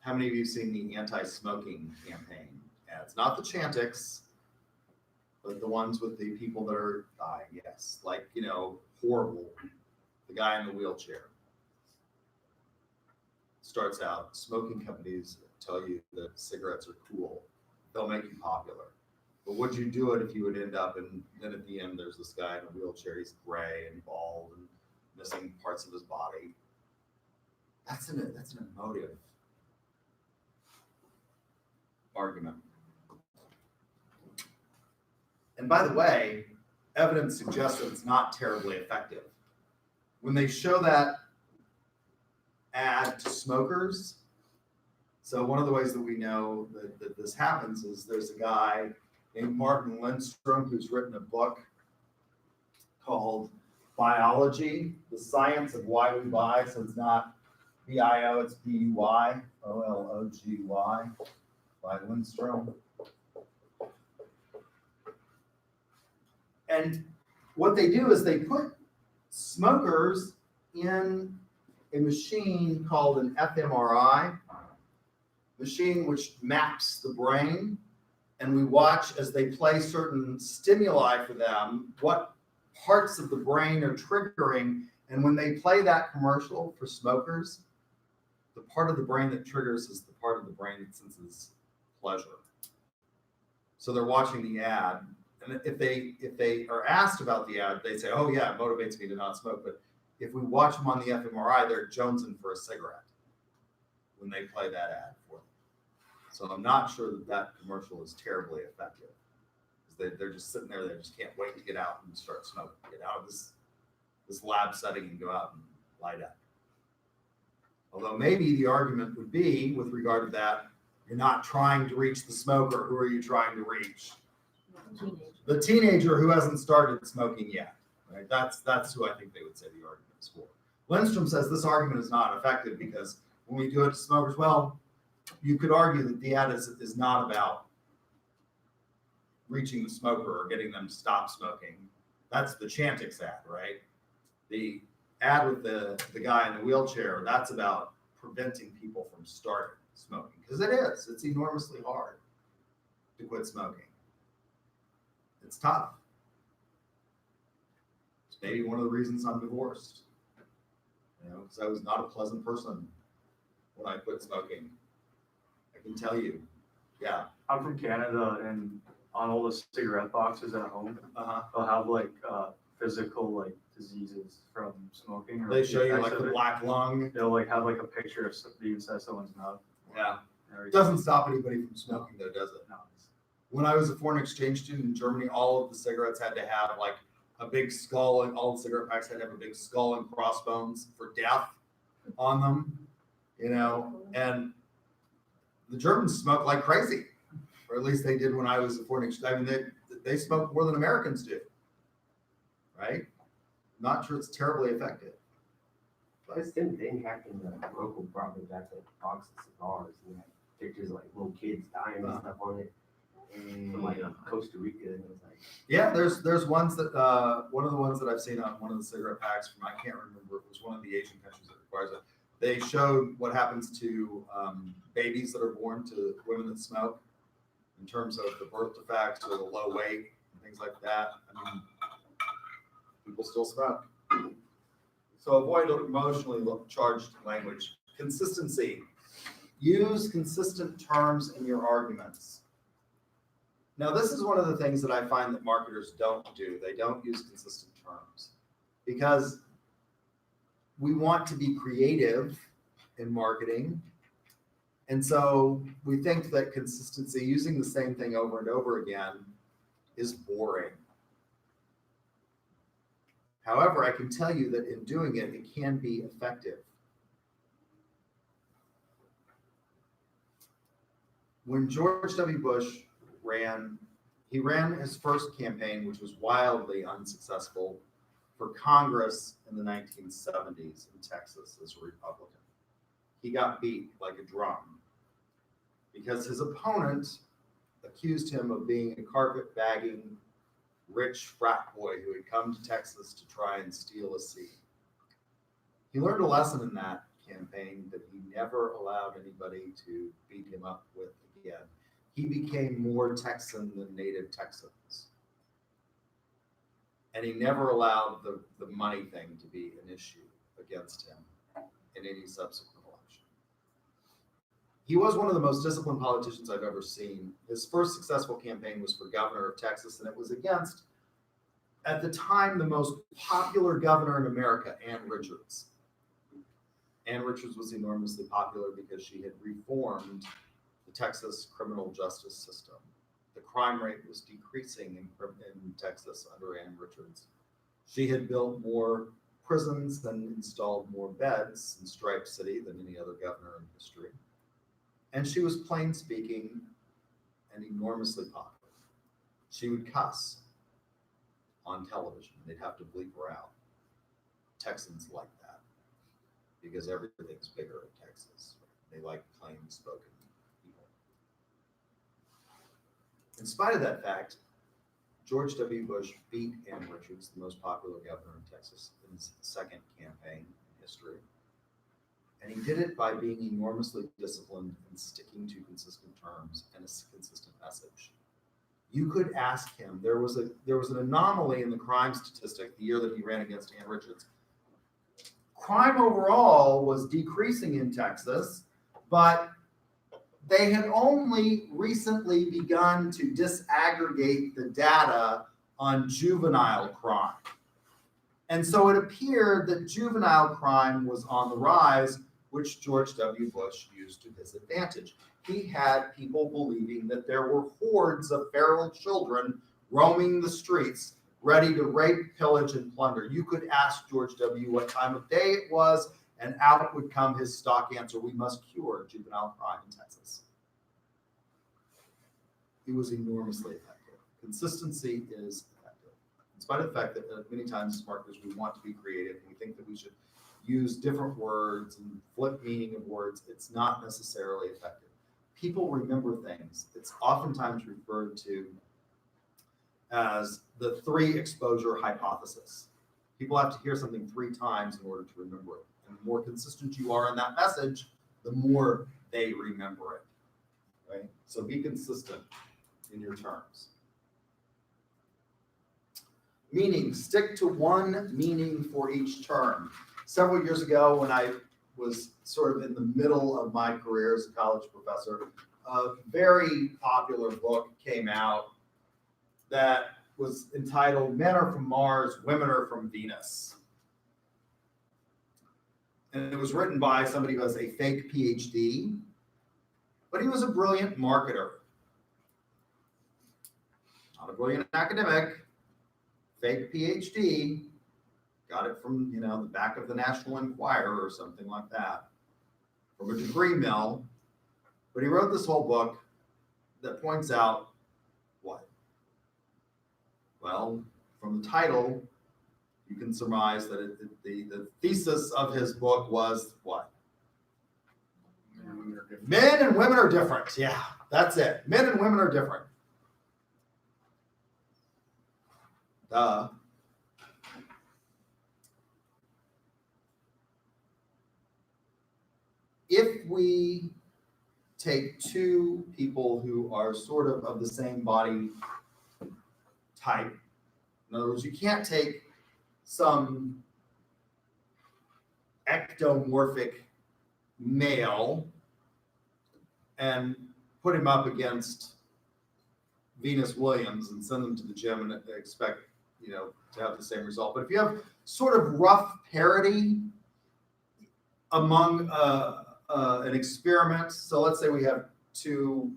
S1: How many of you have seen the anti-smoking campaign ads? Not the Chantix, but the ones with the people that are dying, yes. Like, you know, horrible. The guy in the wheelchair. Starts out, smoking companies tell you that cigarettes are cool. They'll make you popular. But would you do it if you would end up, and then at the end, there's this guy in a wheelchair, he's gray and bald and missing parts of his body. That's an emotive argument. And by the way, evidence suggests that it's not terribly effective. When they show that ad to smokers, so one of the ways that we know that this happens is there's a guy named Martin Lindstrom who's written a book called Biology, the Science of Why We Buy. So it's not B-I-O, it's B-U-Y, O-L-O-G-Y, by Lindstrom. And what they do is they put smokers in a machine called an fMRI, machine which maps the brain, and we watch as they play certain stimuli for them, what parts of the brain are triggering. And when they play that commercial for smokers, the part of the brain that triggers is the part of the brain that senses pleasure. So they're watching the ad, and if they are asked about the ad, they say, "Oh yeah, it motivates me to not smoke." But if we watch them on the fMRI, they're jonesing for a cigarette when they play that ad for them. So I'm not sure that that commercial is terribly effective. They're just sitting there, they just can't wait to get out and start smoking, get out of this lab setting and go out and light up. Although maybe the argument would be, with regard to that, you're not trying to reach the smoker. Who are you trying to reach? The teenager who hasn't started smoking yet. Right? That's who I think they would say the argument is for. Lindstrom says this argument is not effective because when we do it to smokers, well, you could argue that the ad is not about reaching the smoker or getting them to stop smoking. That's the Chantix ad, right? The ad with the guy in the wheelchair, that's about preventing people from starting smoking. Because it is. It's enormously hard to quit smoking. It's tough. It's maybe one of the reasons I'm divorced. You know, because I was not a pleasant person when I quit smoking. I can tell you. Yeah.
S7: I'm from Canada, and on all the cigarette boxes at home, they'll have like physical like diseases from smoking. Or
S1: They show you like
S7: effects of
S1: the
S7: it.
S1: black lung.
S7: They'll like have like a picture of the inside of someone's mouth.
S1: Yeah.
S7: and
S1: It
S7: everything.
S1: doesn't stop anybody from smoking though, does it?
S7: No,
S1: When I was a foreign exchange student in Germany, all of the cigarettes had to have like a big skull, and all the cigarette packs had to have a big skull and crossbones for death on them, you know, and the Germans smoke like crazy, or at least they did when I was a foreign exchange. I mean, they smoke more than Americans do, right? Not sure it's terribly effective.
S4: But it's the thing happened in the local property back at box of cigars and had pictures of like little kids dying and stuff on it. From like Costa Rica, and it was like,
S1: Yeah, there's ones that one of the ones that I've seen on one of the cigarette packs from, I can't remember, it was one of the Asian countries that requires it. They showed what happens to babies that are born to women that smoke in terms of the birth defects or the low weight and things like that. I mean, people still smoke. So avoid emotionally charged language. Consistency. Use consistent terms in your arguments. Now, this is one of the things that I find that marketers don't do. They don't use consistent terms because we want to be creative in marketing. And so we think that consistency, using the same thing over and over again, is boring. However, I can tell you that in doing it, it can be effective. When George W. Bush ran his first campaign, which was wildly unsuccessful, for Congress in the 1970s in Texas as a Republican. He got beat like a drum because his opponent accused him of being a carpetbagging rich frat boy who had come to Texas to try and steal a seat. He learned a lesson in that campaign that he never allowed anybody to beat him up with again. He became more Texan than native Texans. And he never allowed the money thing to be an issue against him in any subsequent election. He was one of the most disciplined politicians I've ever seen. His first successful campaign was for governor of Texas, and it was against, at the time, the most popular governor in America, Ann Richards. Ann Richards was enormously popular because she had reformed the Texas criminal justice system. The crime rate was decreasing in Texas under Ann Richards. She had built more prisons and installed more beds in Stripe City than any other governor in history. And she was plain speaking and enormously popular. She would cuss on television. They'd have to bleep her out. Texans like that because everything's bigger in Texas. They like plain spoken people. In spite of that fact, George W. Bush beat Ann Richards, the most popular governor in Texas, in his second campaign in history. And he did it by being enormously disciplined and sticking to consistent terms and a consistent message. You could ask him, there was an anomaly in the crime statistic the year that he ran against Ann Richards. Crime overall was decreasing in Texas, but they had only recently begun to disaggregate the data on juvenile crime. And so it appeared that juvenile crime was on the rise, which George W. Bush used to his advantage. He had people believing that there were hordes of feral children roaming the streets, ready to rape, pillage, and plunder. You could ask George W. what time of day it was, and out would come his stock answer: we must cure juvenile crime in Texas. It was enormously effective. Consistency is effective. In spite of the fact that many times as marketers we want to be creative and we think that we should use different words and flip meaning of words, it's not necessarily effective. People remember things. It's oftentimes referred to as the 3 exposure hypothesis. People have to hear something 3 times in order to remember it. And the more consistent you are in that message, the more they remember it, right? So be consistent in your terms. Meaning, stick to one meaning for each term. Several years ago, when I was sort of in the middle of my career as a college professor, a very popular book came out that was entitled Men Are From Mars, Women Are From Venus. And it was written by somebody who has a fake PhD, but he was a brilliant marketer. Not a brilliant academic, fake PhD, got it from, the back of the National Enquirer or something like that, from a degree mill. But he wrote this whole book that points out what? Well, from the title, you can surmise that the thesis of his book was what? Men and women are different. Yeah, that's it. Men and women are different. Duh. If we take 2 people who are sort of the same body type, in other words, you can't take some ectomorphic male and put him up against Venus Williams and send them to the gym and expect, to have the same result. But if you have sort of rough parity among an experiment, so let's say we have 2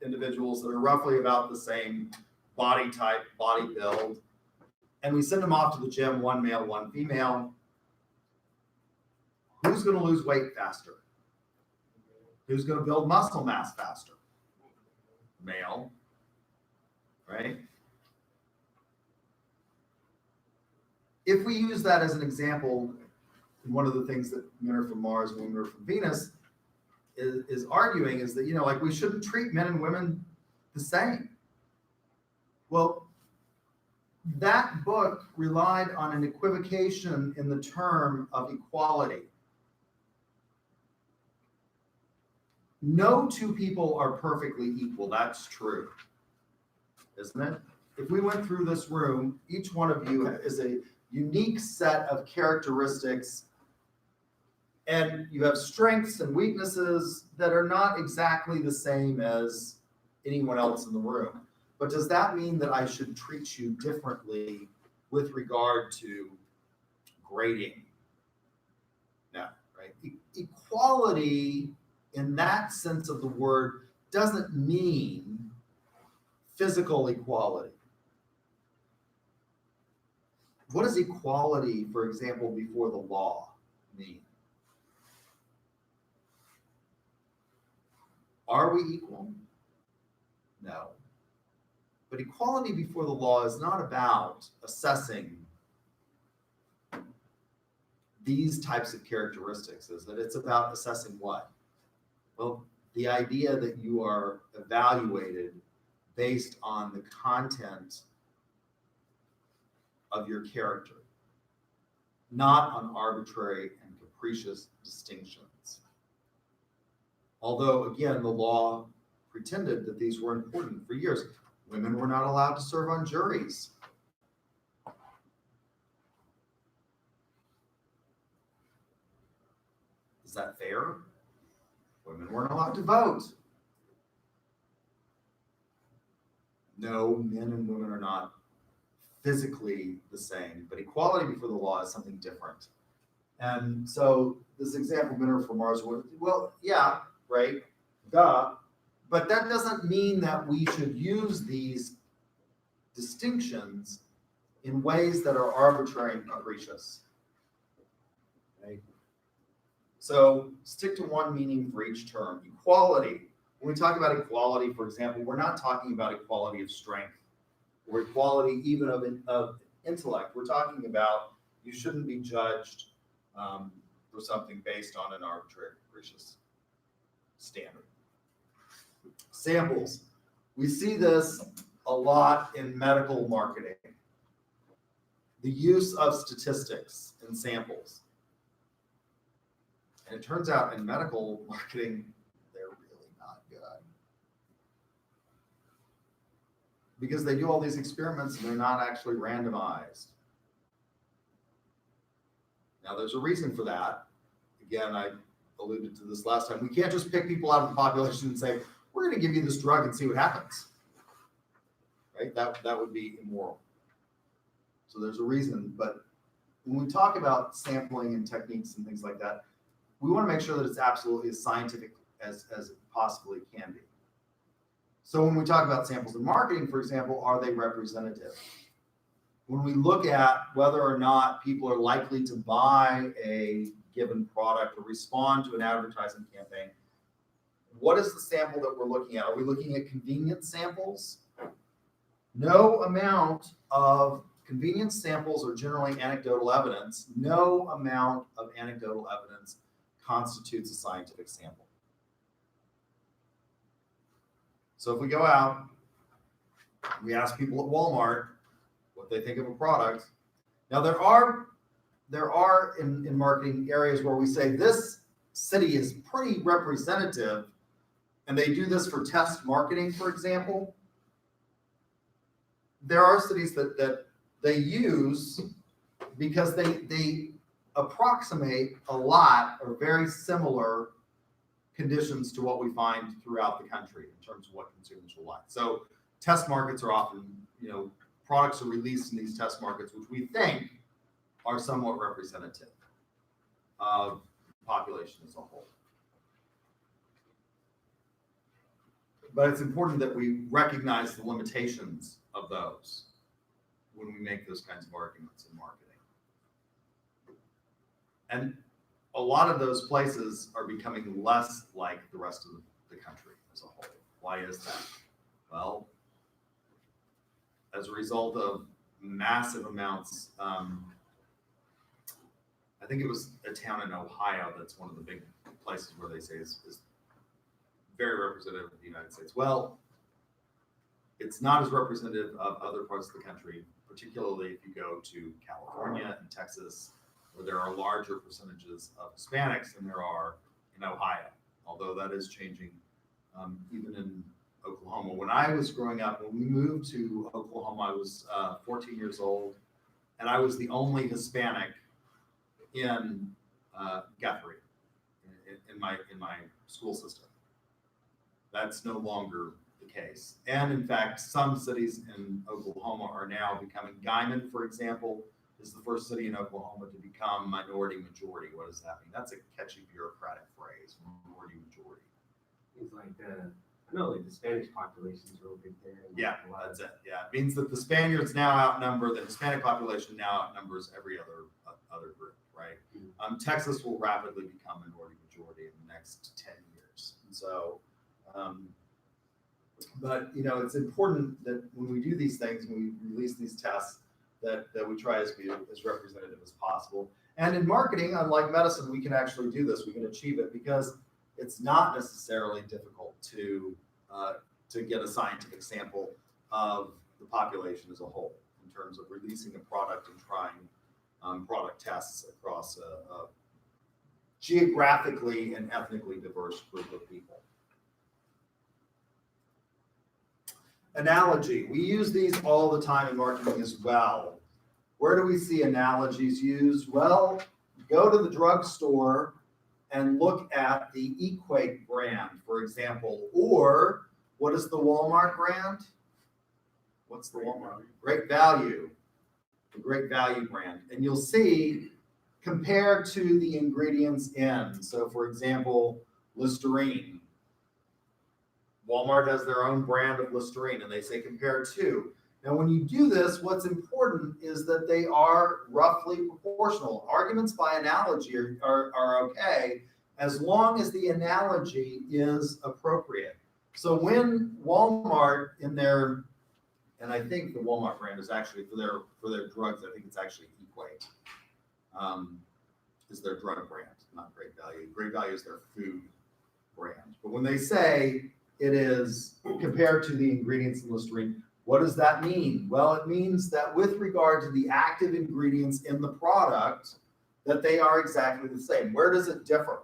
S1: individuals that are roughly about the same body type, body build, and we send them off to the gym, one male, one female. Who's going to lose weight faster? Who's going to build muscle mass faster? Male, right? If we use that as an example, one of the things that men are from Mars and women are from Venus is arguing is that, you know, like we shouldn't treat men and women the same. Well, that book relied on an equivocation in the term of equality. No two people are perfectly equal. That's true, isn't it? If we went through this room, each one of you is a unique set of characteristics, and you have strengths and weaknesses that are not exactly the same as anyone else in the room. But does that mean that I should treat you differently with regard to grading? No, right? Equality in that sense of the word doesn't mean physical equality. What does equality, for example, before the law mean? Are we equal? No. But equality before the law is not about assessing these types of characteristics, is it? It's about assessing what? Well, the idea that you are evaluated based on the content of your character, not on arbitrary and capricious distinctions. Although, again, the law pretended that these were important for years. Women were not allowed to serve on juries. Is that fair? Women weren't allowed to vote. No, men and women are not physically the same, but equality before the law is something different. And so this example, men are from Mars, well, yeah, right, duh. But that doesn't mean that we should use these distinctions in ways that are arbitrary and capricious. Right? So stick to one meaning for each term. Equality. When we talk about equality, for example, we're not talking about equality of strength or equality even of intellect. We're talking about you shouldn't be judged for something based on an arbitrary capricious standard. Samples. We see this a lot in medical marketing. The use of statistics in samples. And it turns out in medical marketing, they're really not good. Because they do all these experiments and they're not actually randomized. Now there's a reason for that. Again, I alluded to this last time. We can't just pick people out of the population and say, we're going to give you this drug and see what happens. Right? That would be immoral. So there's a reason. But when we talk about sampling and techniques and things like that, we want to make sure that it's absolutely as scientific as it possibly can be. So when we talk about samples in marketing, for example, are they representative? When we look at whether or not people are likely to buy a given product or respond to an advertising campaign, what is the sample that we're looking at? Are we looking at convenience samples? No amount of convenience samples are generally anecdotal evidence. No amount of anecdotal evidence constitutes a scientific sample. So if we go out, we ask people at Walmart what they think of a product. Now there are in marketing areas where we say this city is pretty representative, and they do this for test marketing, for example. There are cities that they use because they approximate a lot or very similar conditions to what we find throughout the country in terms of what consumers will like. So test markets are often, products are released in these test markets, which we think are somewhat representative of the population as a whole. But it's important that we recognize the limitations of those. when we make those kinds of arguments in marketing. And a lot of those places are becoming less like the rest of the country as a whole. Why is that? Well, as a result of massive amounts, I think it was a town in Ohio that's one of the big places where they say is very representative of the United States. Well, it's not as representative of other parts of the country, particularly if you go to California and Texas, where there are larger percentages of Hispanics than there are in Ohio, although that is changing even in Oklahoma. When I was growing up, when we moved to Oklahoma, I was 14 years old, and I was the only Hispanic in Guthrie, in my school system. That's no longer the case. And in fact, some cities in Oklahoma are now becoming, Guymon, for example, is the first city in Oklahoma to become minority majority. What does that mean? That's a catchy bureaucratic phrase, minority majority.
S4: It's like I know like the Spanish population is real big there. And
S1: Yeah,
S4: a lot
S1: that's it. Yeah, it means that the Spaniards now outnumber, the Hispanic population now outnumbers every other group, right? Texas will rapidly become minority majority in the next 10 years. And so, but you know, it's important that when we do these things, when we release these tests, that we try to be as representative as possible. And in marketing, unlike medicine, we can actually do this. We can achieve it because it's not necessarily difficult to get a scientific sample of the population as a whole in terms of releasing a product and trying product tests across a geographically and ethnically diverse group of people. Analogy. We use these all the time in marketing as well. Where do we see analogies used? Well, go to the drugstore and look at the Equate brand, for example, or what is the Walmart brand? What's the Walmart? Great Value, the Great Value brand. And you'll see compared to the ingredients in. So for example, Listerine. Walmart has their own brand of Listerine and they say compare to. Now, when you do this, what's important is that they are roughly proportional. Arguments by analogy are okay as long as the analogy is appropriate. So when Walmart in their, and I think the Walmart brand is actually for their drugs, I think it's actually Equate, is their drug brand, not Great Value. Great Value is their food brand. But when they say it is compared to the ingredients in Listerine, what does that mean? Well, it means that with regard to the active ingredients in the product, that they are exactly the same. Where does it differ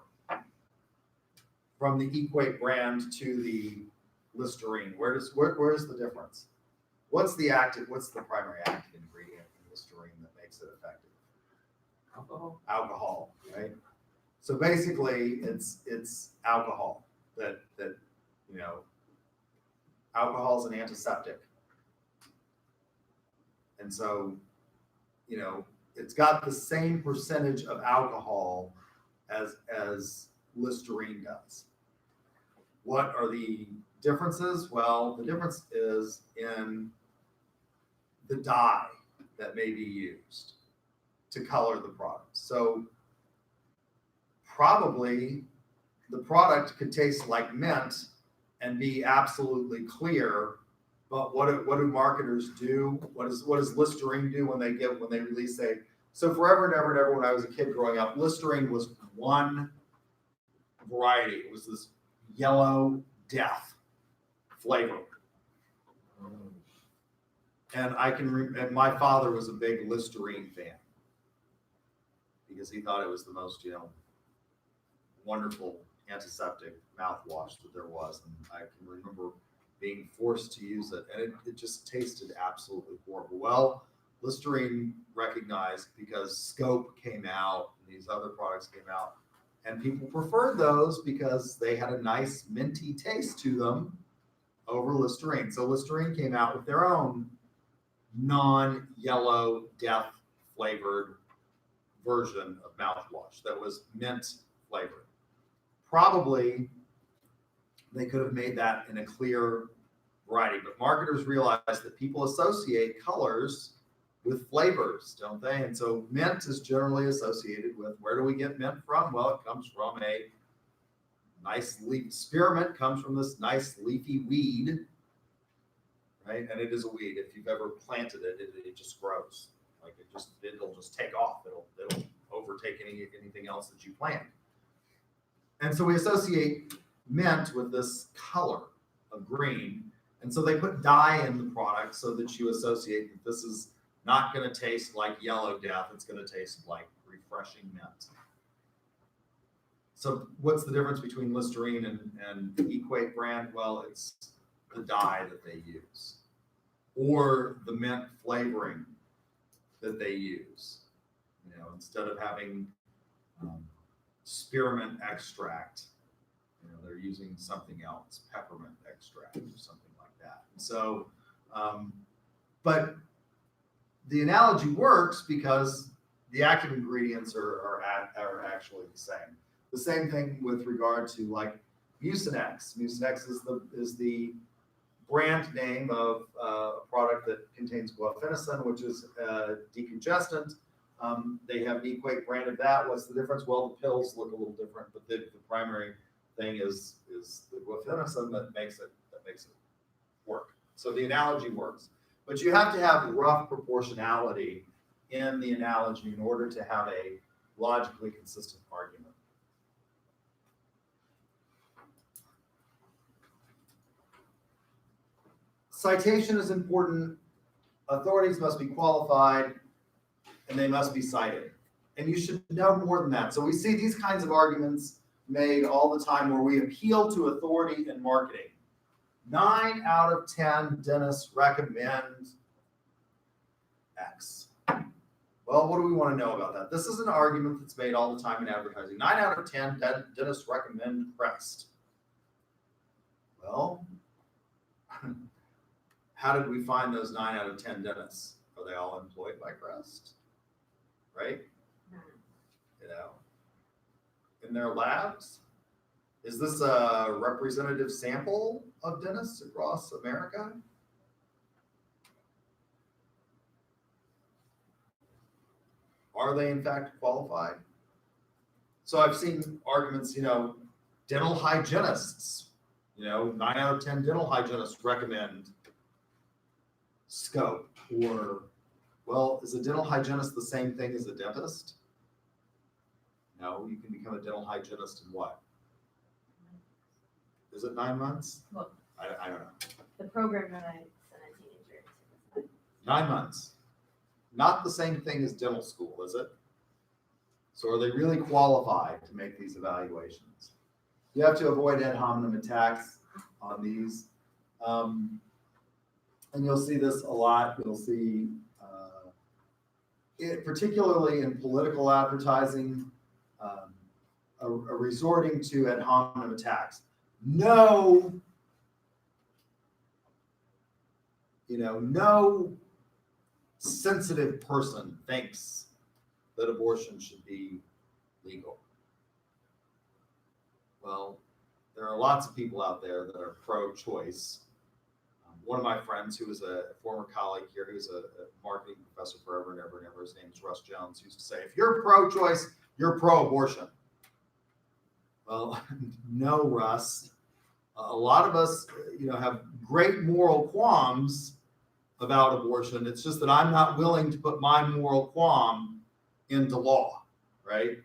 S1: from the Equate brand to the Listerine? Where is the difference? What's the primary active ingredient in Listerine that makes it effective?
S4: Alcohol.
S1: Alcohol, right? So basically, it's alcohol that you know. Alcohol is an antiseptic. And so, you know, it's got the same percentage of alcohol as Listerine does. What are the differences? Well, the difference is in the dye that may be used to color the product. So probably the product could taste like mint and be absolutely clear. But what do marketers do? What does Listerine do when they release a? So forever and ever and ever, when I was a kid growing up, Listerine was one variety. It was this yellow death flavor, and and my father was a big Listerine fan because he thought it was the most wonderful antiseptic mouthwash that there was, and I can remember being forced to use it, and it just tasted absolutely horrible. Well, Listerine recognized because Scope came out and these other products came out, and people preferred those because they had a nice minty taste to them over Listerine. So Listerine came out with their own non-yellow death flavored version of mouthwash that was mint flavored. Probably they could have made that in a clear variety, but marketers realized that people associate colors with flavors, don't they? And so mint is generally associated with, where do we get mint from? Well, it comes from a nice leaf. Spearmint comes from this nice leafy weed, right? And it is a weed. If you've ever planted it, it just grows. Like it'll just take off. It'll overtake anything else that you plant. And so we associate mint with this color of green. And so they put dye in the product so that you associate that this is not going to taste like yellow death. It's going to taste like refreshing mint. So what's the difference between Listerine and Equate brand? Well, it's the dye that they use or the mint flavoring that they use. You know, instead of having spearmint extract, you know, they're using something else, peppermint extract or something like that. So, but the analogy works because the active ingredients are actually the same. The same thing with regard to like Mucinex. Mucinex is the brand name of a product that contains guaifenesin, which is a decongestant. They have Equate branded that. What's the difference? Well, the pills look a little different, but the primary thing is the guaifenesin that makes it work. So the analogy works, but you have to have rough proportionality in the analogy in order to have a logically consistent argument. Citation is important. Authorities must be qualified and they must be cited. And you should know more than that. So we see these kinds of arguments made all the time where we appeal to authority in marketing. 9 out of 10 dentists recommend X. Well, what do we want to know about that? This is an argument that's made all the time in advertising. 9 out of 10 dentists recommend Crest. Well, how did we find those 9 out of 10 dentists? Are they all employed by Crest? Right? You know, in their labs? Is this a representative sample of dentists across America? Are they in fact qualified? So I've seen arguments, you know, dental hygienists, you know, 9 out of 10 dental hygienists recommend Scope. Or, well, is a dental hygienist the same thing as a dentist? No, you can become a dental hygienist in what? Is it 9 months?
S3: Well,
S1: I don't know.
S3: the program that I sent a teenager to.
S1: 9 months. Not the same thing as dental school, is it? So are they really qualified to make these evaluations? You have to avoid ad hominem attacks on these. And you'll see this a lot. You'll see it, particularly in political advertising, a resorting to ad hominem attacks. No sensitive person thinks that abortion should be legal. Well, there are lots of people out there that are pro-choice. One of my friends, who was a former colleague here, who's a marketing professor forever and ever and ever, his name is Russ Jones, used to say, if you're pro-choice, you're pro-abortion. Well, no, Russ. A lot of us, have great moral qualms about abortion. It's just that I'm not willing to put my moral qualm into law, right?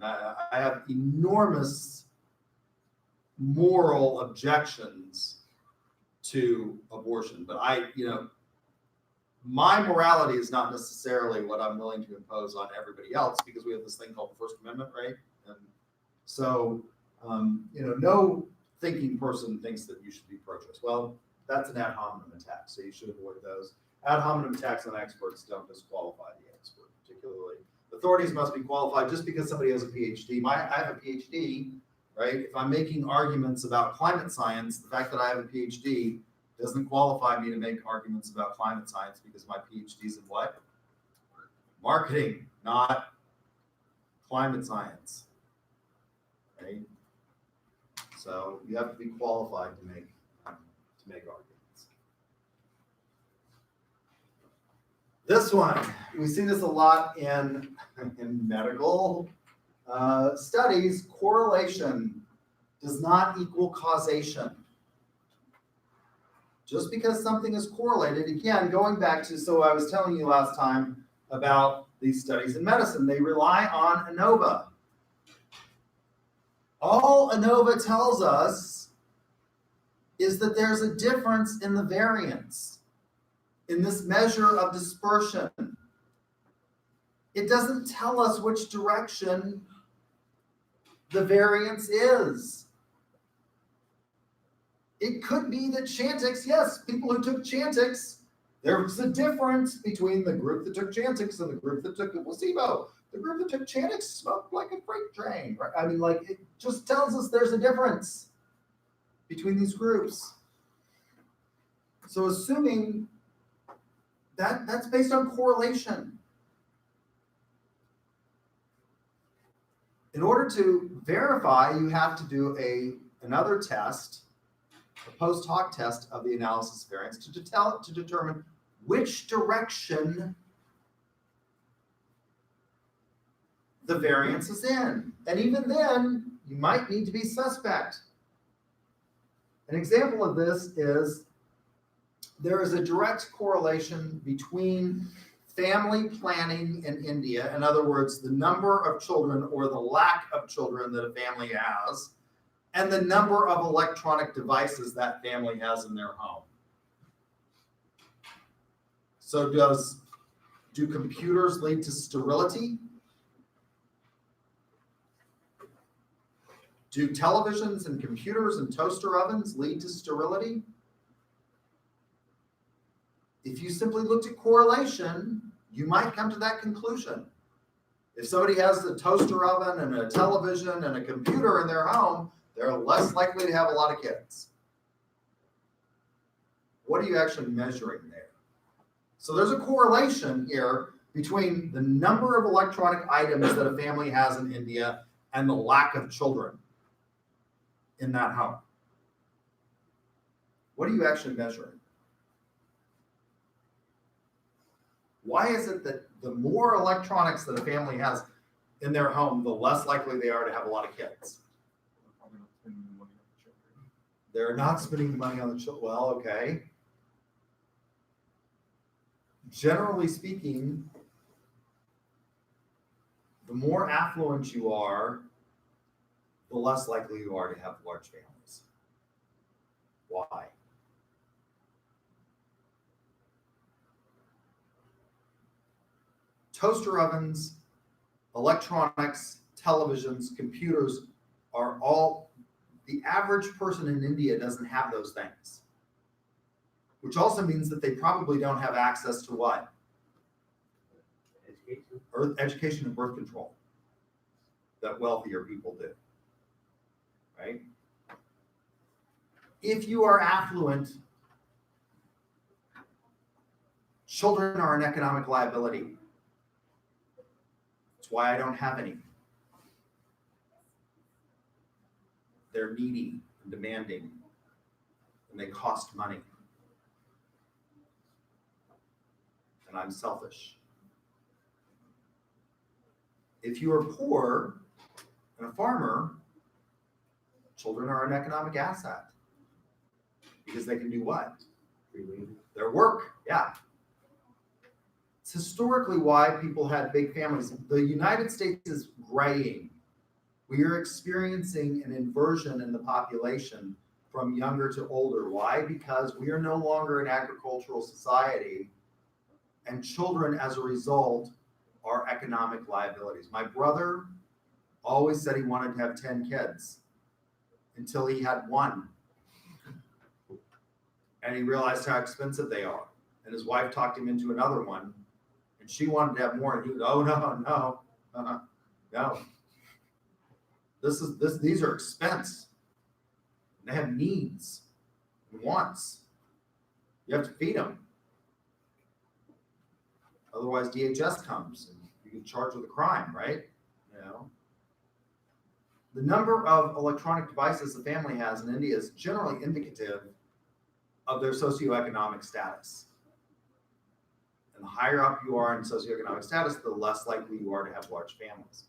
S1: I have enormous moral objections to abortion, but my morality is not necessarily what I'm willing to impose on everybody else, because we have this thing called the First Amendment, right? And so, no thinking person thinks that you should be pro-choice. Well, that's an ad hominem attack, so you should avoid those. Ad hominem attacks on experts don't disqualify the expert, particularly. Authorities must be qualified. Just because somebody has a PhD, I have a PhD, right? If I'm making arguments about climate science, the fact that I have a PhD doesn't qualify me to make arguments about climate science, because my PhD is in what? Marketing, not climate science, right? So you have to be qualified to make arguments. This one, we see this a lot in medical studies. Correlation does not equal causation. Just because something is correlated, again, going back to, so I was telling you last time about these studies in medicine, they rely on ANOVA. All ANOVA tells us is that there's a difference in the variance in this measure of dispersion. It doesn't tell us which direction the variance is. It could be that Chantix, yes, people who took Chantix, there was a difference between the group that took Chantix and the group that took the placebo. The group that took Chantix smoked like a freight train, right? I mean, like, it just tells us there's a difference between these groups. So assuming that's based on correlation. In order to verify, you have to do another test, a post hoc test of the analysis variance to determine which direction the variance is in. And even then, you might need to be suspect. An example of this is there is a direct correlation between family planning in India, in other words, the number of children or the lack of children that a family has, and the number of electronic devices that family has in their home. So do computers lead to sterility? Do televisions and computers and toaster ovens lead to sterility? If you simply looked at correlation, you might come to that conclusion. If somebody has a toaster oven and a television and a computer in their home, they're less likely to have a lot of kids. What are you actually measuring there? So there's a correlation here between the number of electronic items that a family has in India and the lack of children in that home. What are you actually measuring? Why is it that the more electronics that a family has in their home, the less likely they are to have a lot of kids? They're not spending the money on the children. Well, okay. Generally speaking, the more affluent you are, the less likely you are to have large families. Why? Toaster ovens, electronics, televisions, computers are all, the average person in India doesn't have those things. Which also means that they probably don't have access to what? Education and birth control that wealthier people do, right? If you are affluent, children are an economic liability. That's why I don't have any. They're needy and demanding, and they cost money. And I'm selfish. If you are poor and a farmer, children are an economic asset because they can do what? Their work, yeah. It's historically why people had big families. The United States is graying. We are experiencing an inversion in the population from younger to older. Why? Because we are no longer an agricultural society, and children, as a result, are economic liabilities. My brother always said he wanted to have 10 kids until he had one. And he realized how expensive they are. And his wife talked him into another one, and she wanted to have more. And he would, oh, no. These are expense. They have needs and wants. You have to feed them. Otherwise, DHS comes and you get charged with a crime, right? You know, the number of electronic devices a family has in India is generally indicative of their socioeconomic status. And the higher up you are in socioeconomic status, the less likely you are to have large families.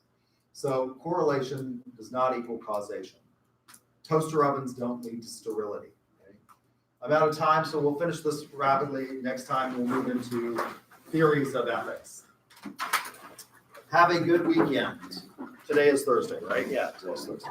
S1: So correlation does not equal causation. Toaster ovens don't lead to sterility. Okay? I'm out of time, so we'll finish this rapidly. Next time we'll move into theories of ethics. Have a good weekend. Today is Thursday, right? Yeah, today's Thursday.